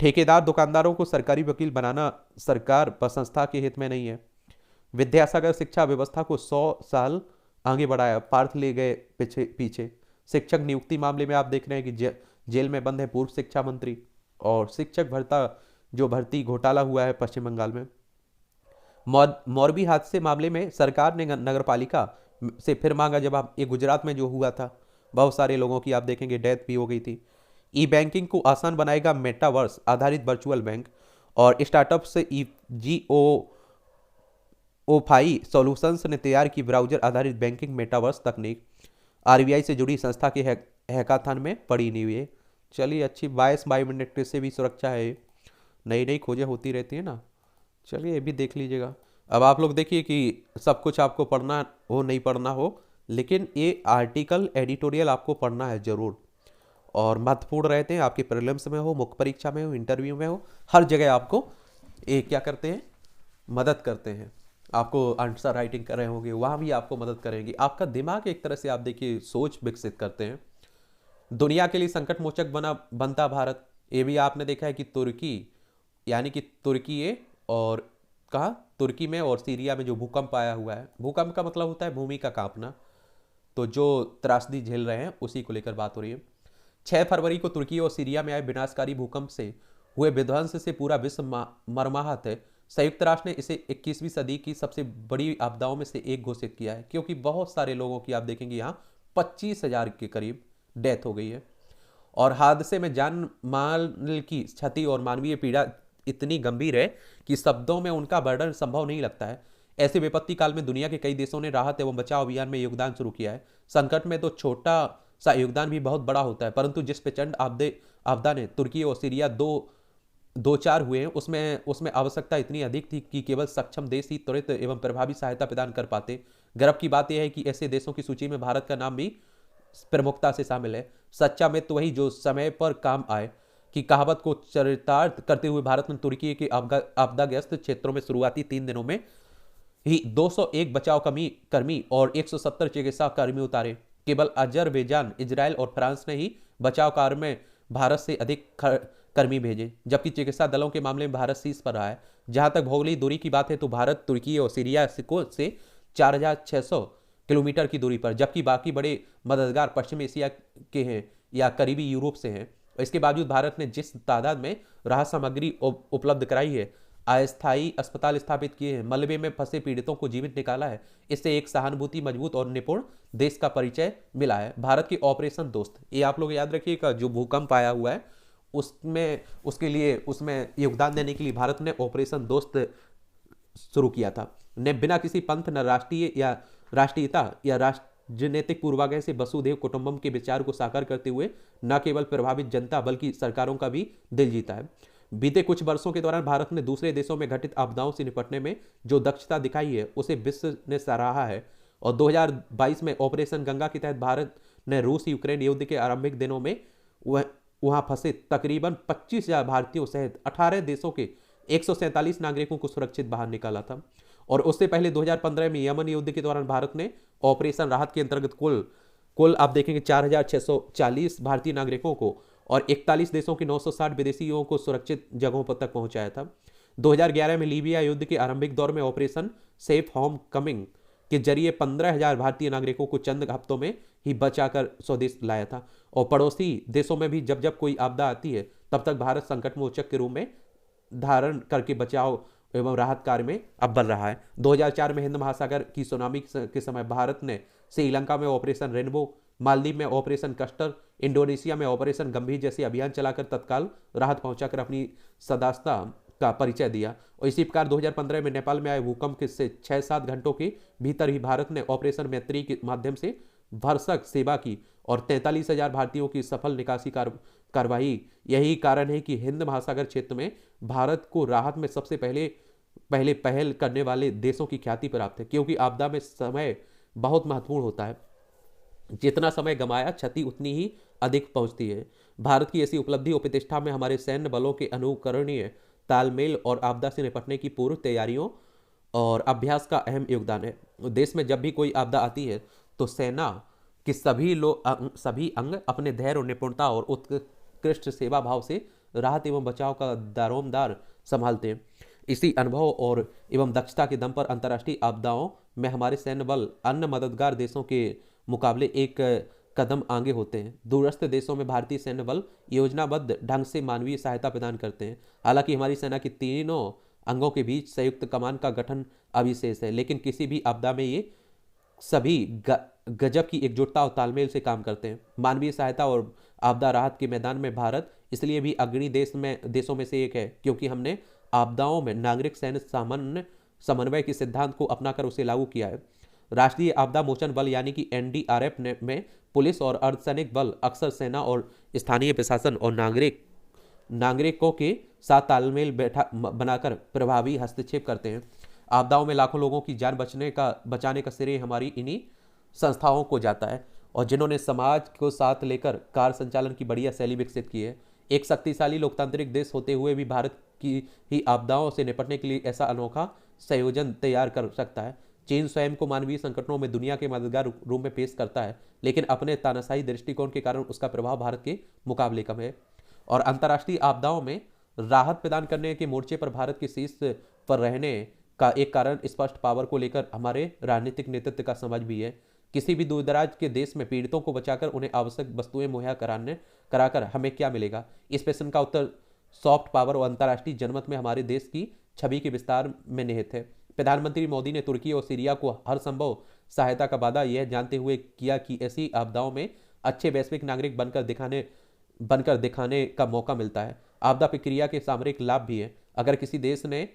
ठेकेदार दुकानदारों को सरकारी वकील बनाना सरकार व संस्था के हित में नहीं है। विद्यासागर शिक्षा व्यवस्था को 100 साल आगे बढ़ाया, पार्थ ले गए पीछे। शिक्षक नियुक्ति मामले में आप देख रहे हैं कि जेल में बंद है पूर्व शिक्षा मंत्री। और शिक्षक भर्ती घोटाला हुआ है पश्चिम बंगाल में। मोरबी हादसे मामले में सरकार ने नगरपालिका से फिर मांगा जवाब। ये गुजरात में जो हुआ था, बहुत सारे लोगों की आप देखेंगे डेथ भी हो गई थी। ई बैंकिंग को आसान बनाएगा मेटावर्स आधारित वर्चुअल बैंक। और स्टार्टअप से OFI सॉल्यूशंस ने तैयार की ब्राउजर आधारित बैंकिंग मेटावर्स तकनीक। RBI से जुड़ी संस्था के हैकाथन में पड़ी नहीं हुई है। चलिए अच्छी, 22 बायोमेट्रिक से भी सुरक्षा है, नई खोजें होती रहती है ना। चलिए ये भी देख लीजिएगा। अब आप लोग देखिए कि सब कुछ आपको पढ़ना हो नहीं पढ़ना हो, लेकिन ये आर्टिकल एडिटोरियल आपको पढ़ना है जरूर। और महत्वपूर्ण रहते हैं, आपके प्रीलिम्स में हो, मुख्य परीक्षा में हो, इंटरव्यू में हो, हर जगह आपको ये क्या करते हैं, मदद करते हैं। आपको आंसर राइटिंग कर रहे होंगे, वहाँ भी आपको मदद करेंगे। आपका दिमाग एक तरह से आप देखिए सोच विकसित करते हैं। दुनिया के लिए संकट मोचक बनता भारत। ये भी आपने देखा है कि तुर्की और कहा तुर्की में और सीरिया में जो भूकंप आया हुआ है, भूकंप का मतलब होता है भूमि का कांपना, तो जो त्रासदी झेल रहे हैं उसी को लेकर बात हो रही है। 6 फरवरी को तुर्की और सीरिया में आए विनाशकारी भूकंप से हुए विध्वंस से पूरा विश्व मर्माहत है। संयुक्त राष्ट्र ने इसे 21वीं सदी की सबसे बड़ी आपदाओं में से एक घोषित किया है, क्योंकि बहुत सारे लोगों की आप देखेंगे यहाँ 25,000 के करीब डेथ हो गई है। और हादसे में जान माल की क्षति और मानवीय पीड़ा इतनी गंभीर है कि शब्दों में उनका वर्णन संभव नहीं लगता है। ऐसे विपत्ति काल में दुनिया के कई देशों ने राहत एवं बचाव अभियान में योगदान शुरू किया है। संकट में तो छोटा सा योगदान भी बहुत बड़ा होता है, परंतु जिस प्रचंड आपदा ने तुर्की और सीरिया दो चार हुए हैं, उसमें आवश्यकता इतनी अधिक थी कि केवल सक्षम देश ही त्वरित एवं प्रभावी सहायता प्रदान कर पाते। गर्व की बात यह है कि ऐसे देशों की सूची में भारत का नाम भी प्रमुखता से शामिल है। सच्चा मित्र वही जो समय पर काम आए की कहावत को चरितार्थ करते हुए भारत ने तुर्की के आपदाग्रस्त क्षेत्रों में शुरुआती 3 दिनों में ही 201 बचाव कर्मी और 170 चिकित्सा कर्मी उतारे। केवल अजरबैजान, इजराइल और फ्रांस ने ही बचाव कार्य में भारत से अधिक कर्मी भेजे, जबकि चिकित्सा दलों के मामले में भारत शीर्ष पर रहा है। जहां तक भौगोलिक दूरी की बात है तो भारत तुर्की और सीरिया से 4,600 किलोमीटर की दूरी पर, जबकि बाकी बड़े मददगार पश्चिम एशिया के हैं या करीबी यूरोप से हैं। इसके बावजूद भारत ने जिस तादाद में राहत सामग्री उपलब्ध कराई है, अस्थायी अस्पताल स्थापित किए हैं, मलबे में फंसे पीड़ितों को जीवित निकाला है। इससे एक सहानुभूति मजबूत और निपुण देश का परिचय मिला है। भारत की ऑपरेशन दोस्त, ये आप लोग याद रखिएगा, जो भूकंप आया हुआ है उसमें उसके लिए उसमें योगदान देने के लिए भारत ने ऑपरेशन दोस्त शुरू किया था। ने बिना किसी पंथ न राष्ट्रीयता या राजनीतिक पूर्वाग्रह से वसुधैव कुटुंबकम के विचार को साकार करते हुए न केवल प्रभावित जनता बल्कि सरकारों का भी दिल जीता है। बीते कुछ वर्षों के दौरान भारत ने दूसरे देशों में घटित आपदाओं से निपटने में जो दक्षता दिखाई है उसे विश्व ने सराहा है। और 2022 में ऑपरेशन गंगा के तहत भारत ने रूस यूक्रेन युद्ध के आरंभिक दिनों में वहां फंसे तकरीबन 25,000 भारतीयों सहित 18 देशों के 147 नागरिकों को सुरक्षित बाहर निकाला था। और उससे पहले 2015 में यमन युद्ध के दौरान भारत ने ऑपरेशन राहत के अंतर्गत कुल आप देखेंगे 4,640 भारतीय नागरिकों को और 41 देशों के 960 विदेशियों को सुरक्षित जगहों पर तक पहुंचाया था। 2011 में लीबिया युद्ध के आरंभिक दौर में ऑपरेशन सेफ होम कमिंग के जरिए 15,000 भारतीय नागरिकों को चंद हफ्तों में ही बचाकर स्वदेश लाया था। और पड़ोसी देशों में भी जब जब कोई आपदा आती है तब तक भारत संकट मोचक के रूप में धारण करके बचाव एवं राहत कार्य में अव्वल रहा है। 2004 में हिंद महासागर की सुनामी के समय भारत ने श्रीलंका में ऑपरेशन रेनबो, मालदीव में ऑपरेशन कस्टर, इंडोनेशिया में ऑपरेशन गंभीर जैसे अभियान चलाकर तत्काल राहत पहुंचाकर अपनी सदास्यता का परिचय दिया। और इसी प्रकार 2015 में नेपाल में आए भूकंप के से 6-7 घंटों के भीतर ही भारत ने ऑपरेशन मैत्री के माध्यम से भरसक सेवा की और 43,000 भारतीयों की सफल निकासी कार्रवाई। यही कारण है कि हिंद महासागर क्षेत्र में भारत को राहत में सबसे पहले पहल करने वाले देशों की ख्याति प्राप्त है, क्योंकि आपदा में समय बहुत महत्वपूर्ण होता है। जितना समय गंवाया क्षति उतनी ही अधिक पहुंचती है। भारत की ऐसी उपलब्धि और प्रतिष्ठा में हमारे सैन्य बलों के अनुकरणीय तालमेल और आपदा से निपटने की पूर्व तैयारियों और अभ्यास का अहम योगदान है। देश में जब भी कोई आपदा आती है तो सेना के सभी अंग अपने धैर्य और निपुणता और उत्कृष्ट सेवा भाव से राहत एवं बचाव का दारोमदार संभालते हैं। इसी अनुभव और एवं दक्षता के दम पर अंतर्राष्ट्रीय आपदाओं में हमारे सैन्य बल अन्य मददगार देशों के मुकाबले एक कदम आगे होते हैं। दूरस्थ देशों में भारतीय सैन्य बल योजनाबद्ध ढंग से मानवीय सहायता प्रदान करते हैं। हालांकि हमारी सेना के तीनों अंगों के बीच संयुक्त कमान का गठन अविशेष है, लेकिन किसी भी आपदा में ये सभी गजब की एकजुटता और तालमेल से काम करते हैं। मानवीय सहायता और आपदा राहत के मैदान में भारत इसलिए भी अग्रणी देशों में से एक है क्योंकि हमने आपदाओं में नागरिक सैन्य समन्वय के सिद्धांत को अपनाकर उसे लागू किया है। राष्ट्रीय आपदा मोचन बल यानी कि एनडीआरएफ में पुलिस और अर्धसैनिक बल अक्सर सेना और स्थानीय प्रशासन और नागरिकों के साथ तालमेल बनाकर प्रभावी हस्तक्षेप करते हैं। आपदाओं में लाखों लोगों की जान बचाने का श्रेय हमारी इन्हीं संस्थाओं को जाता है और जिन्होंने समाज को साथ लेकर कार्य संचालन की बढ़िया शैली विकसित की है। एक शक्तिशाली लोकतांत्रिक देश होते हुए भी भारत की ही आपदाओं से निपटने के लिए ऐसा अनोखा संयोजन तैयार कर सकता है। चीन स्वयं को मानवीय संकटों में दुनिया के मददगार रूप में पेश करता है, लेकिन अपने तानाशाही दृष्टिकोण के कारण उसका प्रभाव भारत के मुकाबले कम है। और अंतर्राष्ट्रीय आपदाओं में राहत प्रदान करने के मोर्चे पर भारत के शीर्ष पर रहने का एक कारण स्पष्ट पावर को लेकर हमारे राजनीतिक नेतृत्व का समझ भी है। किसी भी दूरदराज के देश में पीड़ितों को बचाकर उन्हें आवश्यक वस्तुएं मुहैया कराकर हमें क्या मिलेगा? इस प्रश्न का उत्तर सॉफ्ट पावर और अंतर्राष्ट्रीय जनमत में हमारे देश की छवि के विस्तार में निहित है। प्रधानमंत्री मोदी ने तुर्की और सीरिया को हर संभव सहायता का वादा यह जानते हुए किया कि ऐसी आपदाओं में अच्छे वैश्विक नागरिक बनकर दिखाने का मौका मिलता है। आपदा प्रक्रिया के सामरिक लाभ भी है। अगर किसी देश ने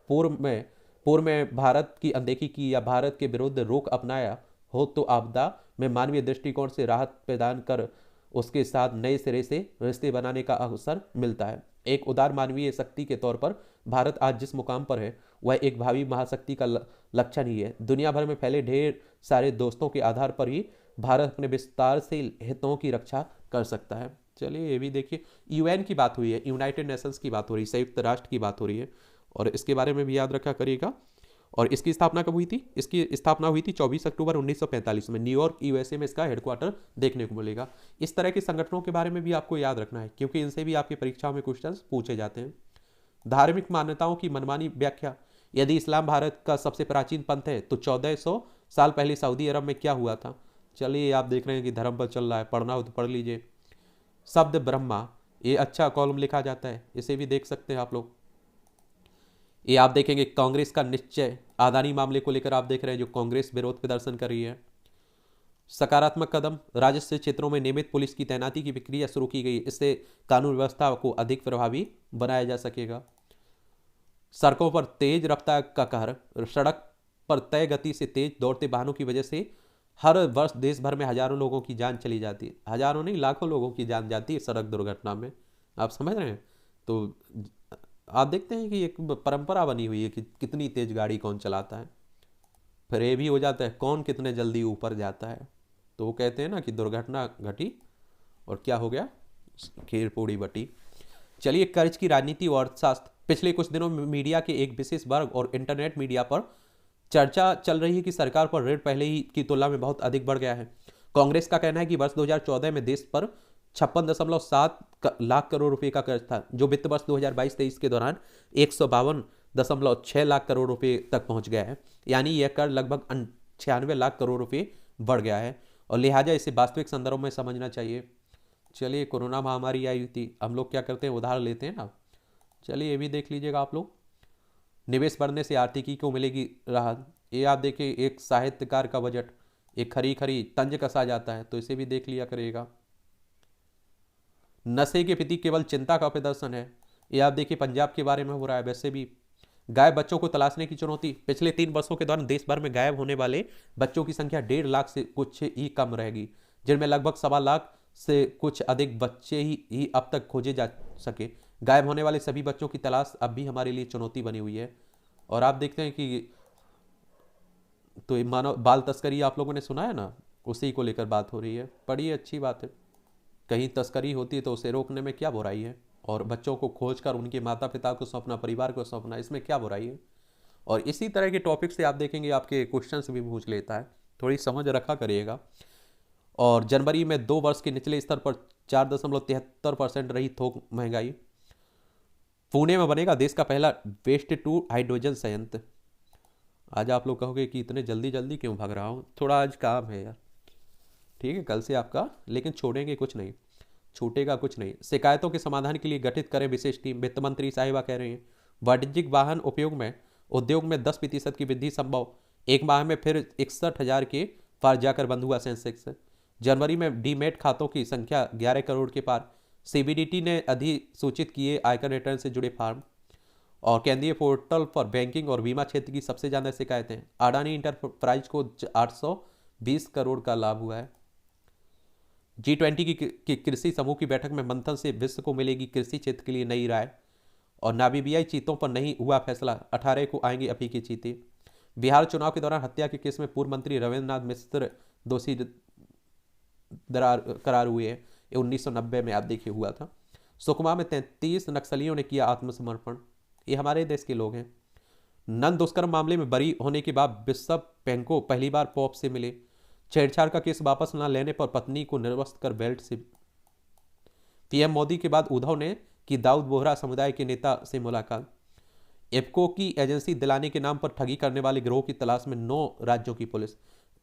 पूर्व में भारत की अनदेखी की या भारत के विरुद्ध रुख अपनाया हो तो आपदा में मानवीय दृष्टिकोण से राहत प्रदान कर उसके साथ नए सिरे से रिश्ते बनाने का अवसर मिलता है। एक उदार मानवीय शक्ति के तौर पर भारत आज जिस मुकाम पर है वह एक भावी महाशक्ति का लक्षण ही है। दुनिया भर में फैले ढेर सारे दोस्तों के आधार पर ही भारत अपने विस्तारशील हितों की रक्षा कर सकता है। चलिए ये भी देखिए, यूएन की बात हुई है, यूनाइटेड नेशंस की बात हो रही है, संयुक्त राष्ट्र की बात हो रही है और इसके बारे में भी याद रखा करिएगा। और इसकी स्थापना कब हुई थी? इसकी स्थापना हुई थी 24 अक्टूबर 1945 में। न्यूयॉर्क यूएसए में इसका हेडक्वार्टर देखने को मिलेगा। इस तरह के संगठनों के बारे में भी आपको याद रखना है क्योंकि इनसे भी आपकी परीक्षाओं में क्वेश्चंस पूछे जाते हैं। धार्मिक मान्यताओं की मनमानी व्याख्या। यदि इस्लाम भारत का सबसे प्राचीन पंथ है तो 1400 साल पहले सऊदी अरब में क्या हुआ था? चलिए आप देख रहे हैं कि धर्म पर चल रहा है, पढ़ना हो तो पढ़ लीजिए। शब्द ब्रह्मा, ये अच्छा कॉलम लिखा जाता है, इसे भी देख सकते हैं आप लोग। ये आप देखेंगे कांग्रेस का निश्चय, अदानी मामले को लेकर आप देख रहे हैं जो कांग्रेस विरोध प्रदर्शन कर रही है। सकारात्मक कदम, राजस्व क्षेत्रों में नियमित पुलिस की तैनाती की प्रक्रिया शुरू की गई, इससे कानून व्यवस्था को अधिक प्रभावी बनाया जा सकेगा। सड़कों पर तेज रफ्तार का कहर, सड़क पर तय गति से तेज दौड़ते वाहनों की वजह से हर वर्ष देश भर में हजारों लोगों की जान चली जाती है, हजारों नहीं लाखों लोगों की जान जाती है सड़क दुर्घटना में। आप समझ रहे हैं? तो आप देखते हैं कि एक परंपरा बनी हुई है कि कितनी तेज गाड़ी कौन चलाता है, फिर ये भी हो जाता है कौन कितने जल्दी ऊपर जाता है। तो वो कहते हैं ना कि दुर्घटना घटी और क्या हो गया, खीर पूड़ी बटी। चलिए, कर्ज की राजनीति और अर्थशास्त्र। पिछले कुछ दिनों में मीडिया के एक विशेष वर्ग और इंटरनेट मीडिया पर चर्चा चल रही है कि सरकार पर ऋण पहले ही की तुलना में बहुत अधिक बढ़ गया है। कांग्रेस का कहना है कि वर्ष 2014 में देश पर 56.7 लाख करोड़ रुपए का कर्ज था, जो वित्त वर्ष 2022-23 के दौरान 152.6 लाख करोड़ रुपए तक पहुंच गया है। यानी यह कर्ज लगभग 96 लाख करोड़ रुपए बढ़ गया है और लिहाजा इसे वास्तविक संदर्भ में समझना चाहिए। चलिए, कोरोना महामारी आई थी, हम लोग क्या करते हैं, उधार लेते हैं ना। चलिए, ये भी देख लीजिएगा आप लोग। निवेश बढ़ने से आर्थिकी को मिलेगी राहत। ये आप देखिए, एक साहित्यकार का बजट, एक खरी खरी तंज कसा जाता है, तो इसे भी देख लिया करिएगा। नशे के प्रति केवल चिंता का प्रदर्शन है, ये आप देखिए पंजाब के बारे में हो रहा है। वैसे भी गायब बच्चों को तलाशने की चुनौती। पिछले 3 वर्षों के दौरान देश भर में गायब होने वाले बच्चों की संख्या 1.5 लाख से कुछ ही कम रहेगी, जिनमें लगभग 1.25 लाख से कुछ अधिक बच्चे ही अब तक खोजे जा सके। गायब होने वाले सभी बच्चों की तलाश अब भी हमारे लिए चुनौती बनी हुई है। और आप देखते हैं कि तो मानव बाल तस्करी आप लोगों ने सुना है ना, उसी को लेकर बात हो रही है। बड़ी अच्छी बात है, कहीं तस्करी होती है तो उसे रोकने में क्या बुराई है, और बच्चों को खोजकर उनके माता पिता को सौंपना, परिवार को सौंपना, इसमें क्या बुराई है। और इसी तरह के टॉपिक से आप देखेंगे आपके क्वेश्चन भी पूछ लेता है, थोड़ी समझ रखा करिएगा। और जनवरी में 2 वर्ष के निचले स्तर पर 4.73% रही थोक महंगाई। पुणे में बनेगा देश का पहला वेस्ट टू हाइड्रोजन संयंत्र। आज आप लोग कहोगे कि इतने जल्दी जल्दी क्यों भाग रहा हूँ, थोड़ा आज काम है यार। ठीक है, कल से आपका, लेकिन छोड़ेंगे कुछ नहीं, छूटेगा कुछ नहीं। शिकायतों के समाधान के लिए गठित करें विशेष टीम, वित्त मंत्री साहिबा कह रहे हैं। वाणिज्यिक वाहन उद्योग में 10% की वृद्धि संभव। एक माह में फिर 61,000 के पार जाकर बंद हुआ सेंसेक्स। जनवरी में डीमेट खातों की संख्या 11 करोड़ के पार। सीबीडीटी ने अधिसूचित किए आयकर रिटर्न से जुड़े फॉर्म। और केंद्रीय पोर्टल पर बैंकिंग और बीमा क्षेत्र की सबसे ज्यादा शिकायतें। अडानी इंटरप्राइज को 820 करोड़ का लाभ हुआ है। G20 की कृषि समूह की बैठक में मंथन से विश्व को मिलेगी कृषि क्षेत्र के लिए नई राय। और नामीबियाई चीतों पर नहीं हुआ फैसला, 18 को आएंगे अफ्रीकी चीते। बिहार चुनाव के दौरान हत्या के केस में पूर्व मंत्री रविन्द्र नाथ मिश्र दोषी करार हुए हैं। ये 1990 में आप देखिए हुआ था। सुकमा में 33 नक्सलियों ने किया आत्मसमर्पण। ये हमारे देश के लोग हैं। नन दुष्कर्म मामले में बरी होने के बाद बिशप पेंको पहली बार पॉप से मिले। छेड़छाड़ का केस वापस न लेने पर पत्नी को निर्वस्त्र कर बेल्ट से। पीएम मोदी के बाद उद्धव ने की दाऊद बोहरा समुदाय के नेता से मुलाकात। एप्को की एजेंसी दिलाने के नाम पर ठगी करने वाले गिरोह की तलाश में 9 राज्यों की पुलिस।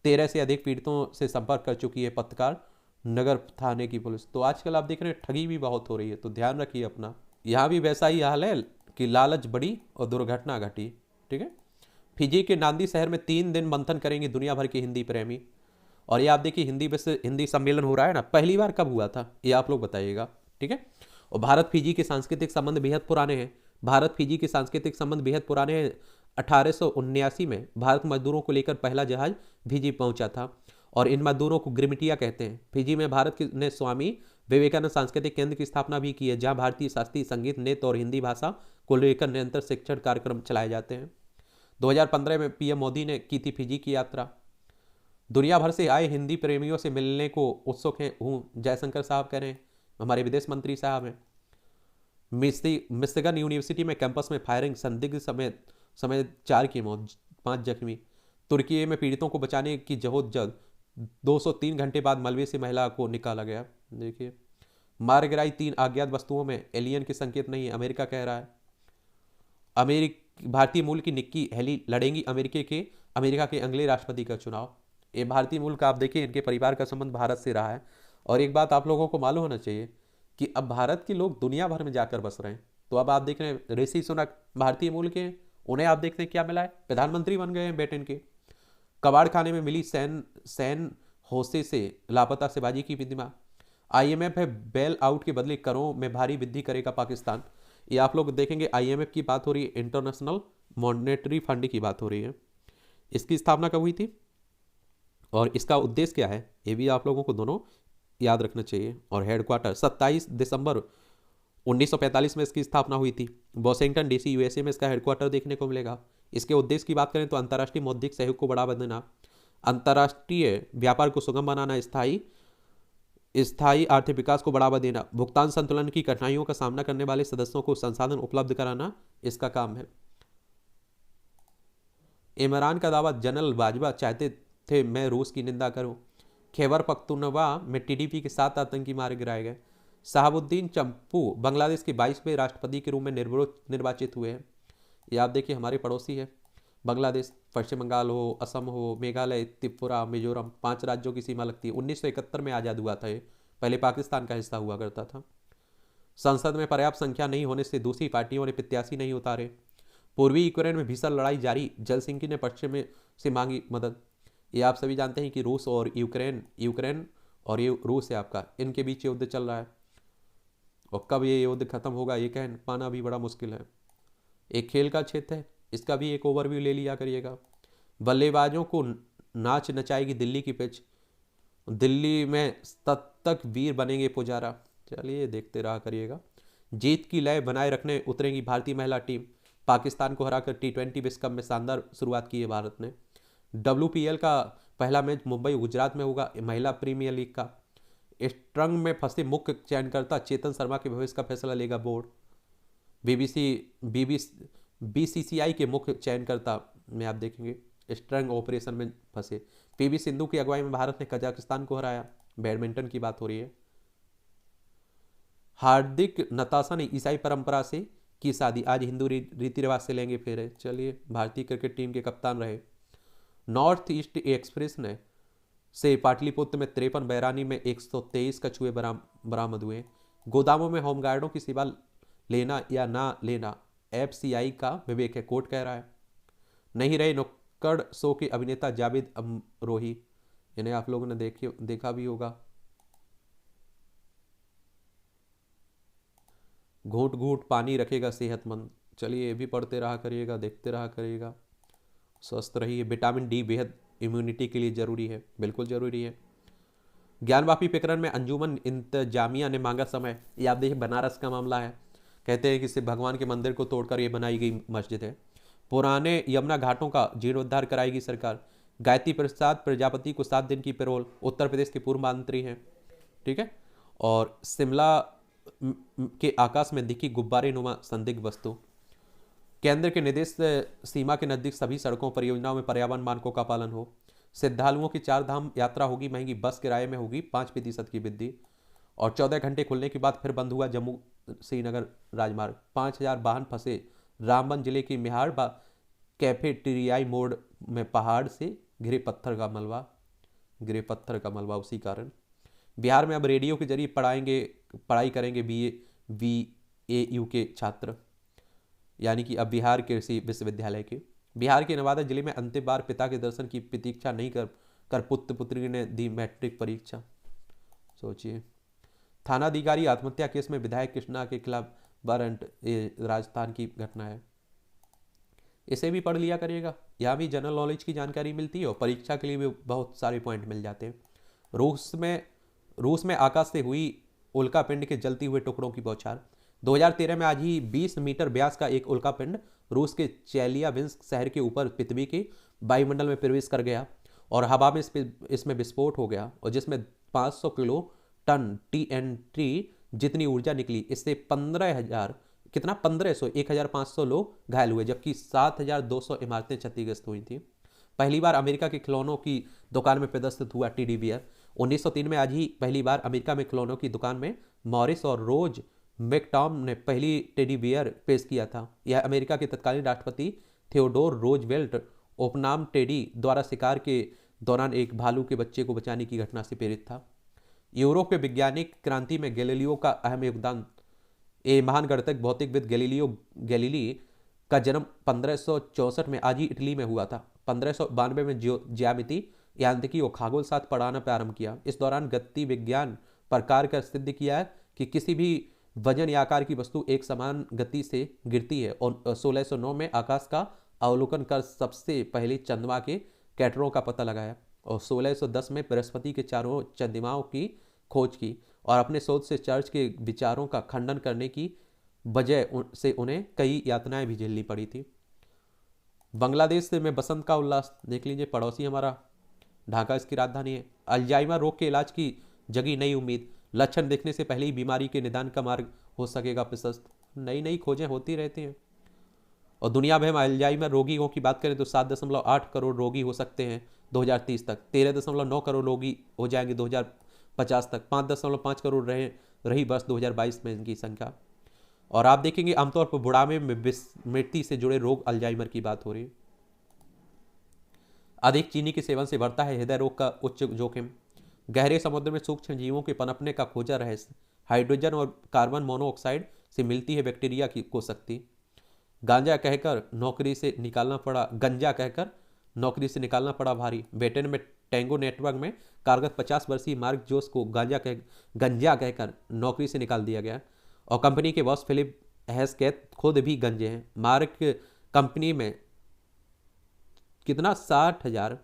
13 से अधिक पीड़ितों से संपर्क कर चुकी है पत्रकार नगर थाने की पुलिस। तो आजकल आप देख रहे हैं ठगी भी बहुत हो रही है, तो ध्यान रखिए अपना। यहाँ भी वैसा ही हाल है कि लालच बढ़ी और दुर्घटना घटी। ठीक है, फिजी के नांदी शहर में 3 दिन मंथन करेंगे दुनिया भर के हिंदी प्रेमी। और ये आप देखिए हिंदी सम्मेलन हो रहा है ना, पहली बार कब हुआ था ये आप लोग बताइएगा। ठीक है, और भारत फिजी के सांस्कृतिक संबंध बेहद पुराने हैं। भारत फिजी के सांस्कृतिक संबंध बेहद पुराने हैं। 1879 में भारत मजदूरों को लेकर पहला जहाज फिजी पहुंचा था और इन मजदूरों को गिरमिटिया कहते हैं। फिजी में भारत ने स्वामी विवेकानंद सांस्कृतिक केंद्र की स्थापना भी की है, जहां भारतीय शास्त्रीय संगीत, नृत्य और हिंदी भाषा को लेकर निरंतर शिक्षण कार्यक्रम चलाए जाते हैं। 2015 में पीएम मोदी ने की थी फिजी की यात्रा। दुनिया भर से आए हिंदी प्रेमियों से मिलने को उत्सुक हूँ, जयशंकर साहब कह रहे हैं, हमारे विदेश मंत्री साहब हैं। मिशिगन यूनिवर्सिटी में कैंपस में फायरिंग, संदिग्ध समेत 4 की मौत, 5 जख्मी। तुर्की में पीड़ितों को बचाने की जद्दोजहद, 203 घंटे बाद मलबे से महिला को निकाला गया। देखिए, मार गिराई 3 अज्ञात वस्तुओं में, एलियन के संकेत नहीं है, अमेरिका कह रहा है। भारतीय मूल की निक्की हैली लड़ेंगी अमेरिका के अगले राष्ट्रपति का चुनाव। ये भारतीय मूल का आप देखिए, इनके परिवार का संबंध भारत से रहा है। और एक बात आप लोगों को मालूम होना चाहिए कि अब भारत के लोग दुनिया भर में जाकर बस रहे हैं। तो अब आप देख रहे हैं ऋषि सुनक भारतीय मूल के हैं, उन्हें आप देखते हैं क्या मिला है, प्रधानमंत्री बन गए हैं बेटे के। कबाड़ खाने में मिली सैन होसे से लापता सिपाही की प्रतिमा। आईएमएफ है बेल आउट के बदले करों में भारी वृद्धि करेगा पाकिस्तान। ये आप लोग देखेंगे, आईएमएफ की बात हो रही है, इंटरनेशनल मॉनेटरी फंड की बात हो रही है। इसकी स्थापना कब हुई थी और इसका उद्देश्य क्या है, ये भी आप लोगों को दोनों याद रखना चाहिए। और हेडक्वार्टर 27 दिसंबर 1945 में इसकी स्थापना हुई थी। वॉशिंगटन डीसी यूएसए में इसका हेडक्वार्टर देखने को मिलेगा। इसके उद्देश्य की बात करें तो अंतर्राष्ट्रीय मौद्रिक सहयोग को बढ़ावा देना, अंतर्राष्ट्रीय व्यापार को सुगम बनाना, स्थायी आर्थिक विकास को बढ़ावा देना, भुगतान संतुलन की कठिनाइयों का सामना करने वाले सदस्यों को संसाधन उपलब्ध कराना इसका काम है। इमरान का दावा, जनरल बाजवा चाहते थे मैं रूस की निंदा करूं। खैबर पख्तूनवा में टीडीपी के 7 आतंकी मारे गिराए गए। शहाबुद्दीन चंपू बांग्लादेश के 22वें राष्ट्रपति के रूप में निर्वाचित हुए हैं। ये आप देखिए हमारे पड़ोसी है बांग्लादेश, पश्चिम बंगाल हो, असम हो, मेघालय, त्रिपुरा, मिजोरम, 5 राज्यों की सीमा लगती है। 1971 में आज़ाद हुआ था ये, पहले पाकिस्तान का हिस्सा हुआ करता था। संसद में पर्याप्त संख्या नहीं होने से दूसरी पार्टियों ने प्रत्याशी नहीं उतारे। पूर्वी यूक्रेन में भीषण लड़ाई जारी, जलसिंकी ने पश्चिम से मांगी मदद। ये आप सभी जानते हैं कि रूस और यूक्रेन और ये रूस है आपका, इनके बीच युद्ध चल रहा है और कब ये युद्ध खत्म होगा ये कह पाना भी बड़ा मुश्किल है। एक खेल का क्षेत्र है, इसका भी एक ओवरव्यू ले लिया करिएगा। बल्लेबाजों को नाच नचाएगी दिल्ली की पिच, दिल्ली में तक वीर बनेंगे पुजारा। चलिए देखते रहा करिएगा। जीत की लय बनाए रखने उतरेगी भारतीय महिला टीम, पाकिस्तान को हराकर T20 विश्व कप में शानदार शुरुआत की है भारत ने। WPL का पहला मैच मुंबई गुजरात में होगा, महिला प्रीमियर लीग का। स्ट्रंग में फंसे मुख्य चयनकर्ता चेतन शर्मा के भविष्य का फैसला लेगा बोर्ड। BCCI के मुख्य चयनकर्ता में आप देखेंगे स्ट्रंग ऑपरेशन में फंसे। PV सिंधु की अगुवाई में भारत ने कजाकिस्तान को हराया। बैडमिंटन की बात हो रही है। हार्दिक नताशा ने ईसाई परंपरा से की शादी, आज हिंदू रीति रिवाज से लेंगे फेरे। चलिए भारतीय क्रिकेट टीम के कप्तान रहे। नॉर्थ ईस्ट एक्सप्रेस ने से पाटलिपुत्र में 53, बैरानी में 123 कछुए बरामद हुए। गोदामों में होमगार्डों की सेवा लेना या ना लेना FCI का विवेक है, कोर्ट कह रहा है। नहीं रहे नुक्कड़ शो के अभिनेता जावेद अमरोही, इन्हें आप लोगों ने देखा भी होगा। घूंट घूंट पानी रखेगा सेहतमंद। चलिए ये भी पढ़ते रहा करिएगा, देखते रहा करिएगा, स्वस्थ रहिए। विटामिन D बेहद इम्यूनिटी के लिए जरूरी है, बिल्कुल जरूरी है। ज्ञानवापी प्रकरण में अंजुमन इंतजामिया ने मांगा समय। ये आप देखिए बनारस का मामला है, कहते हैं कि सिर्फ भगवान के मंदिर को तोड़कर ये बनाई गई मस्जिद है। पुराने यमुना घाटों का जीर्णोद्धार कराएगी सरकार। गायत्री प्रसाद प्रजापति को 7 दिन की पैरोल, उत्तर प्रदेश के पूर्व मंत्री हैं, ठीक है। और शिमला के आकाश में दिखी गुब्बारे नुमा संदिग्ध वस्तु। केंद्र के निर्देश सीमा के नजदीक सभी सड़कों परियोजनाओं में पर्यावरण मानकों का पालन हो। श्रद्धालुओं की 4 धाम यात्रा होगी महंगी, बस किराए में होगी 5% की वृद्धि। और 14 घंटे खुलने के बाद फिर बंद हुआ जम्मू श्रीनगर राजमार्ग। 5000 वाहन फंसे रामबन जिले की मिहाड़ कैफेटेरियाई मोड़ में, पहाड़ से गिरे पत्थर का मलबा उसी कारण। बिहार में अब रेडियो के जरिए पढ़ाई करेंगे BAU के छात्र, यानी कि अब बिहार कृषि विश्वविद्यालय के। बिहार के नवादा जिले में अंतिम बार पिता के दर्शन की प्रतीक्षा नहीं कर पुत्र पुत्री ने दी मैट्रिक परीक्षा। सोचिए। थानाधिकारी आत्महत्या केस में विधायक कृष्णा के खिलाफ वारंट, राजस्थान की घटना है। इसे भी पढ़ लिया करिएगा, यहाँ भी जनरल नॉलेज की जानकारी मिलती है और परीक्षा के लिए भी बहुत सारे पॉइंट मिल जाते हैं। रूस में आकाश से हुई उल्कापिंड के जलती हुए टुकड़ों की बौछार। 2013 में आज ही 20 मीटर व्यास का एक उल्कापिंड रूस के चेलियाबिंस्क शहर के ऊपर पृथ्वी के वायुमंडल में प्रवेश कर गया और हवा में इसमें विस्फोट हो गया, और जिसमें 500 किलो टन TNT जितनी ऊर्जा निकली। इससे 1500 लोग घायल हुए, जबकि 7200 इमारतें क्षतिग्रस्त हुई थी। पहली बार अमेरिका के खिलौनों की दुकान में प्रदर्शित हुआ टेडी बियर। 1903 में आज ही पहली बार अमेरिका में खिलौनों की दुकान में मॉरिस और रोज मैकटॉम ने पहली टेडी बियर पेश किया था। यह अमेरिका के तत्कालीन राष्ट्रपति थियोडोर रोजवेल्ट उपनाम टेडी द्वारा शिकार के दौरान एक भालू के बच्चे को बचाने की घटना से प्रेरित था। यूरोप के वैज्ञानिक क्रांति में गैलीलियो का अहम योगदान। महान गणितज्ञ भौतिकविद गैलीली का जन्म 1564 में आज ही इटली में हुआ था। 1592 में ज्यामिति, यांत्रिकी और खगोल शास्त्र पढ़ाना प्रारंभ किया। इस दौरान गति विज्ञान प्रकार कर सिद्ध किया है कि किसी भी वजन या आकार की वस्तु एक समान गति से गिरती है। और 1609 में आकाश का अवलोकन कर सबसे पहले चंद्रमा के कैटरों का पता लगाया। और 1610 में बृहस्पति के चारों चंद्रमाओं की खोज की। और अपने शोध से चर्च के विचारों का खंडन करने की वजह से उन्हें कई यातनाएं भी झेलनी पड़ी थी। बांग्लादेश से में बसंत का उल्लास देख लीजिए, पड़ोसी हमारा, ढाका इसकी राजधानी है। अल्जाइमर रोग के इलाज की जगी नई उम्मीद, लक्षण देखने से पहले ही बीमारी के निदान का मार्ग हो सकेगा प्रशस्त। नई नई खोजें होती रहती हैं। और दुनिया भर में अल्जाइमर रोगियों की बात करें तो 7.8 करोड़ रोगी हो सकते हैं 2030 तक, 13.9 करोड़ रोगी हो जाएंगे 2050 तक, 5.5 करोड़ रही बस 2022 में इनकी संख्या। और आप देखेंगे आमतौर पर बुढ़ापे में मृत्यु से जुड़े रोग अल्जाइमर की बात हो रही है। अधिक चीनी के सेवन से बढ़ता है हृदय रोग का उच्च जोखिम। गहरे समुद्र में सूक्ष्म जीवों के पनपने का खोजा रहस्य। हाइड्रोजन और कार्बन मोनोऑक्साइड से मिलती है बैक्टीरिया को शक्ति। गंजा कहकर नौकरी से निकालना पड़ा भारी। ब्रिटेन में टैंगो नेटवर्क में कार्यरत 50 वर्षीय मार्क जोस को गंजा कहकर नौकरी से निकाल दिया गया। और कंपनी के बॉस फिलिप हेस्केथ खुद भी गंजे हैं। मार्क कंपनी में कितना 60,000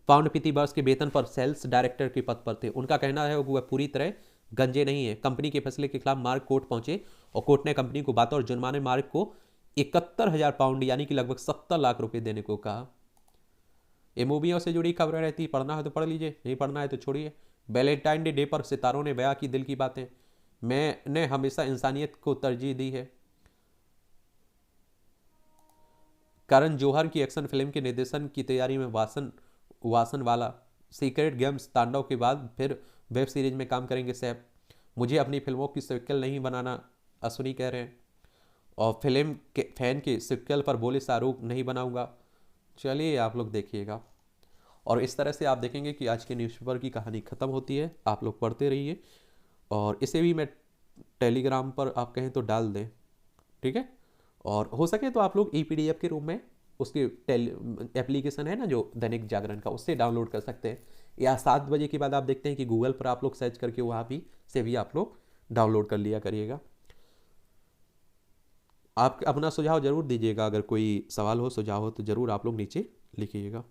पाउंड प्रति वर्ष के वेतन पर सेल्स डायरेक्टर के पद पर थे। उनका कहना है वह पूरी तरह गंजे नहीं है। कंपनी के फैसले के खिलाफ मार्क कोर्ट पहुंचे और कोर्ट ने कंपनी को बतौर जुर्माने मार्क को 71,000 पाउंड यानी कि लगभग 70 लाख रुपए देने को कहा। ये मूवियों से जुड़ी खबरें रहती, पढ़ना है तो पढ़ लीजिए, नहीं पढ़ना है तो छोड़िए। वैलेंटाइन डे पर सितारों ने बयां की दिल की बातें। मैंने हमेशा इंसानियत को तरजीह दी है। करण जौहर की एक्शन फिल्म के निर्देशन की तैयारी में वासन वाला। सीक्रेट गेम्स तांडव के बाद फिर वेब सीरीज में काम करेंगे सैफ। मुझे अपनी फिल्मों की सिक्वल नहीं बनाना, अश्विनी कह रहे हैं। और फिल्म के फैन के सिक्वल पर बोले शाहरुख नहीं बनाऊंगा। चलिए आप लोग देखिएगा। और इस तरह से आप देखेंगे कि आज के न्यूज़पेपर की कहानी ख़त्म होती है। आप लोग पढ़ते रहिए और इसे भी मैं टेलीग्राम पर आप कहें तो डाल दें, ठीक है। और हो सके तो आप लोग EPDF के रूप में उसके एप्लीकेशन है ना जो दैनिक जागरण का, उससे डाउनलोड कर सकते हैं। या 7 बजे के बाद आप देखते हैं कि गूगल पर आप लोग सर्च करके वहाँ भी से भी आप लोग डाउनलोड कर लिया करिएगा। आप अपना सुझाव जरूर दीजिएगा। अगर कोई सवाल हो, सुझाव हो तो ज़रूर आप लोग नीचे लिखिएगा।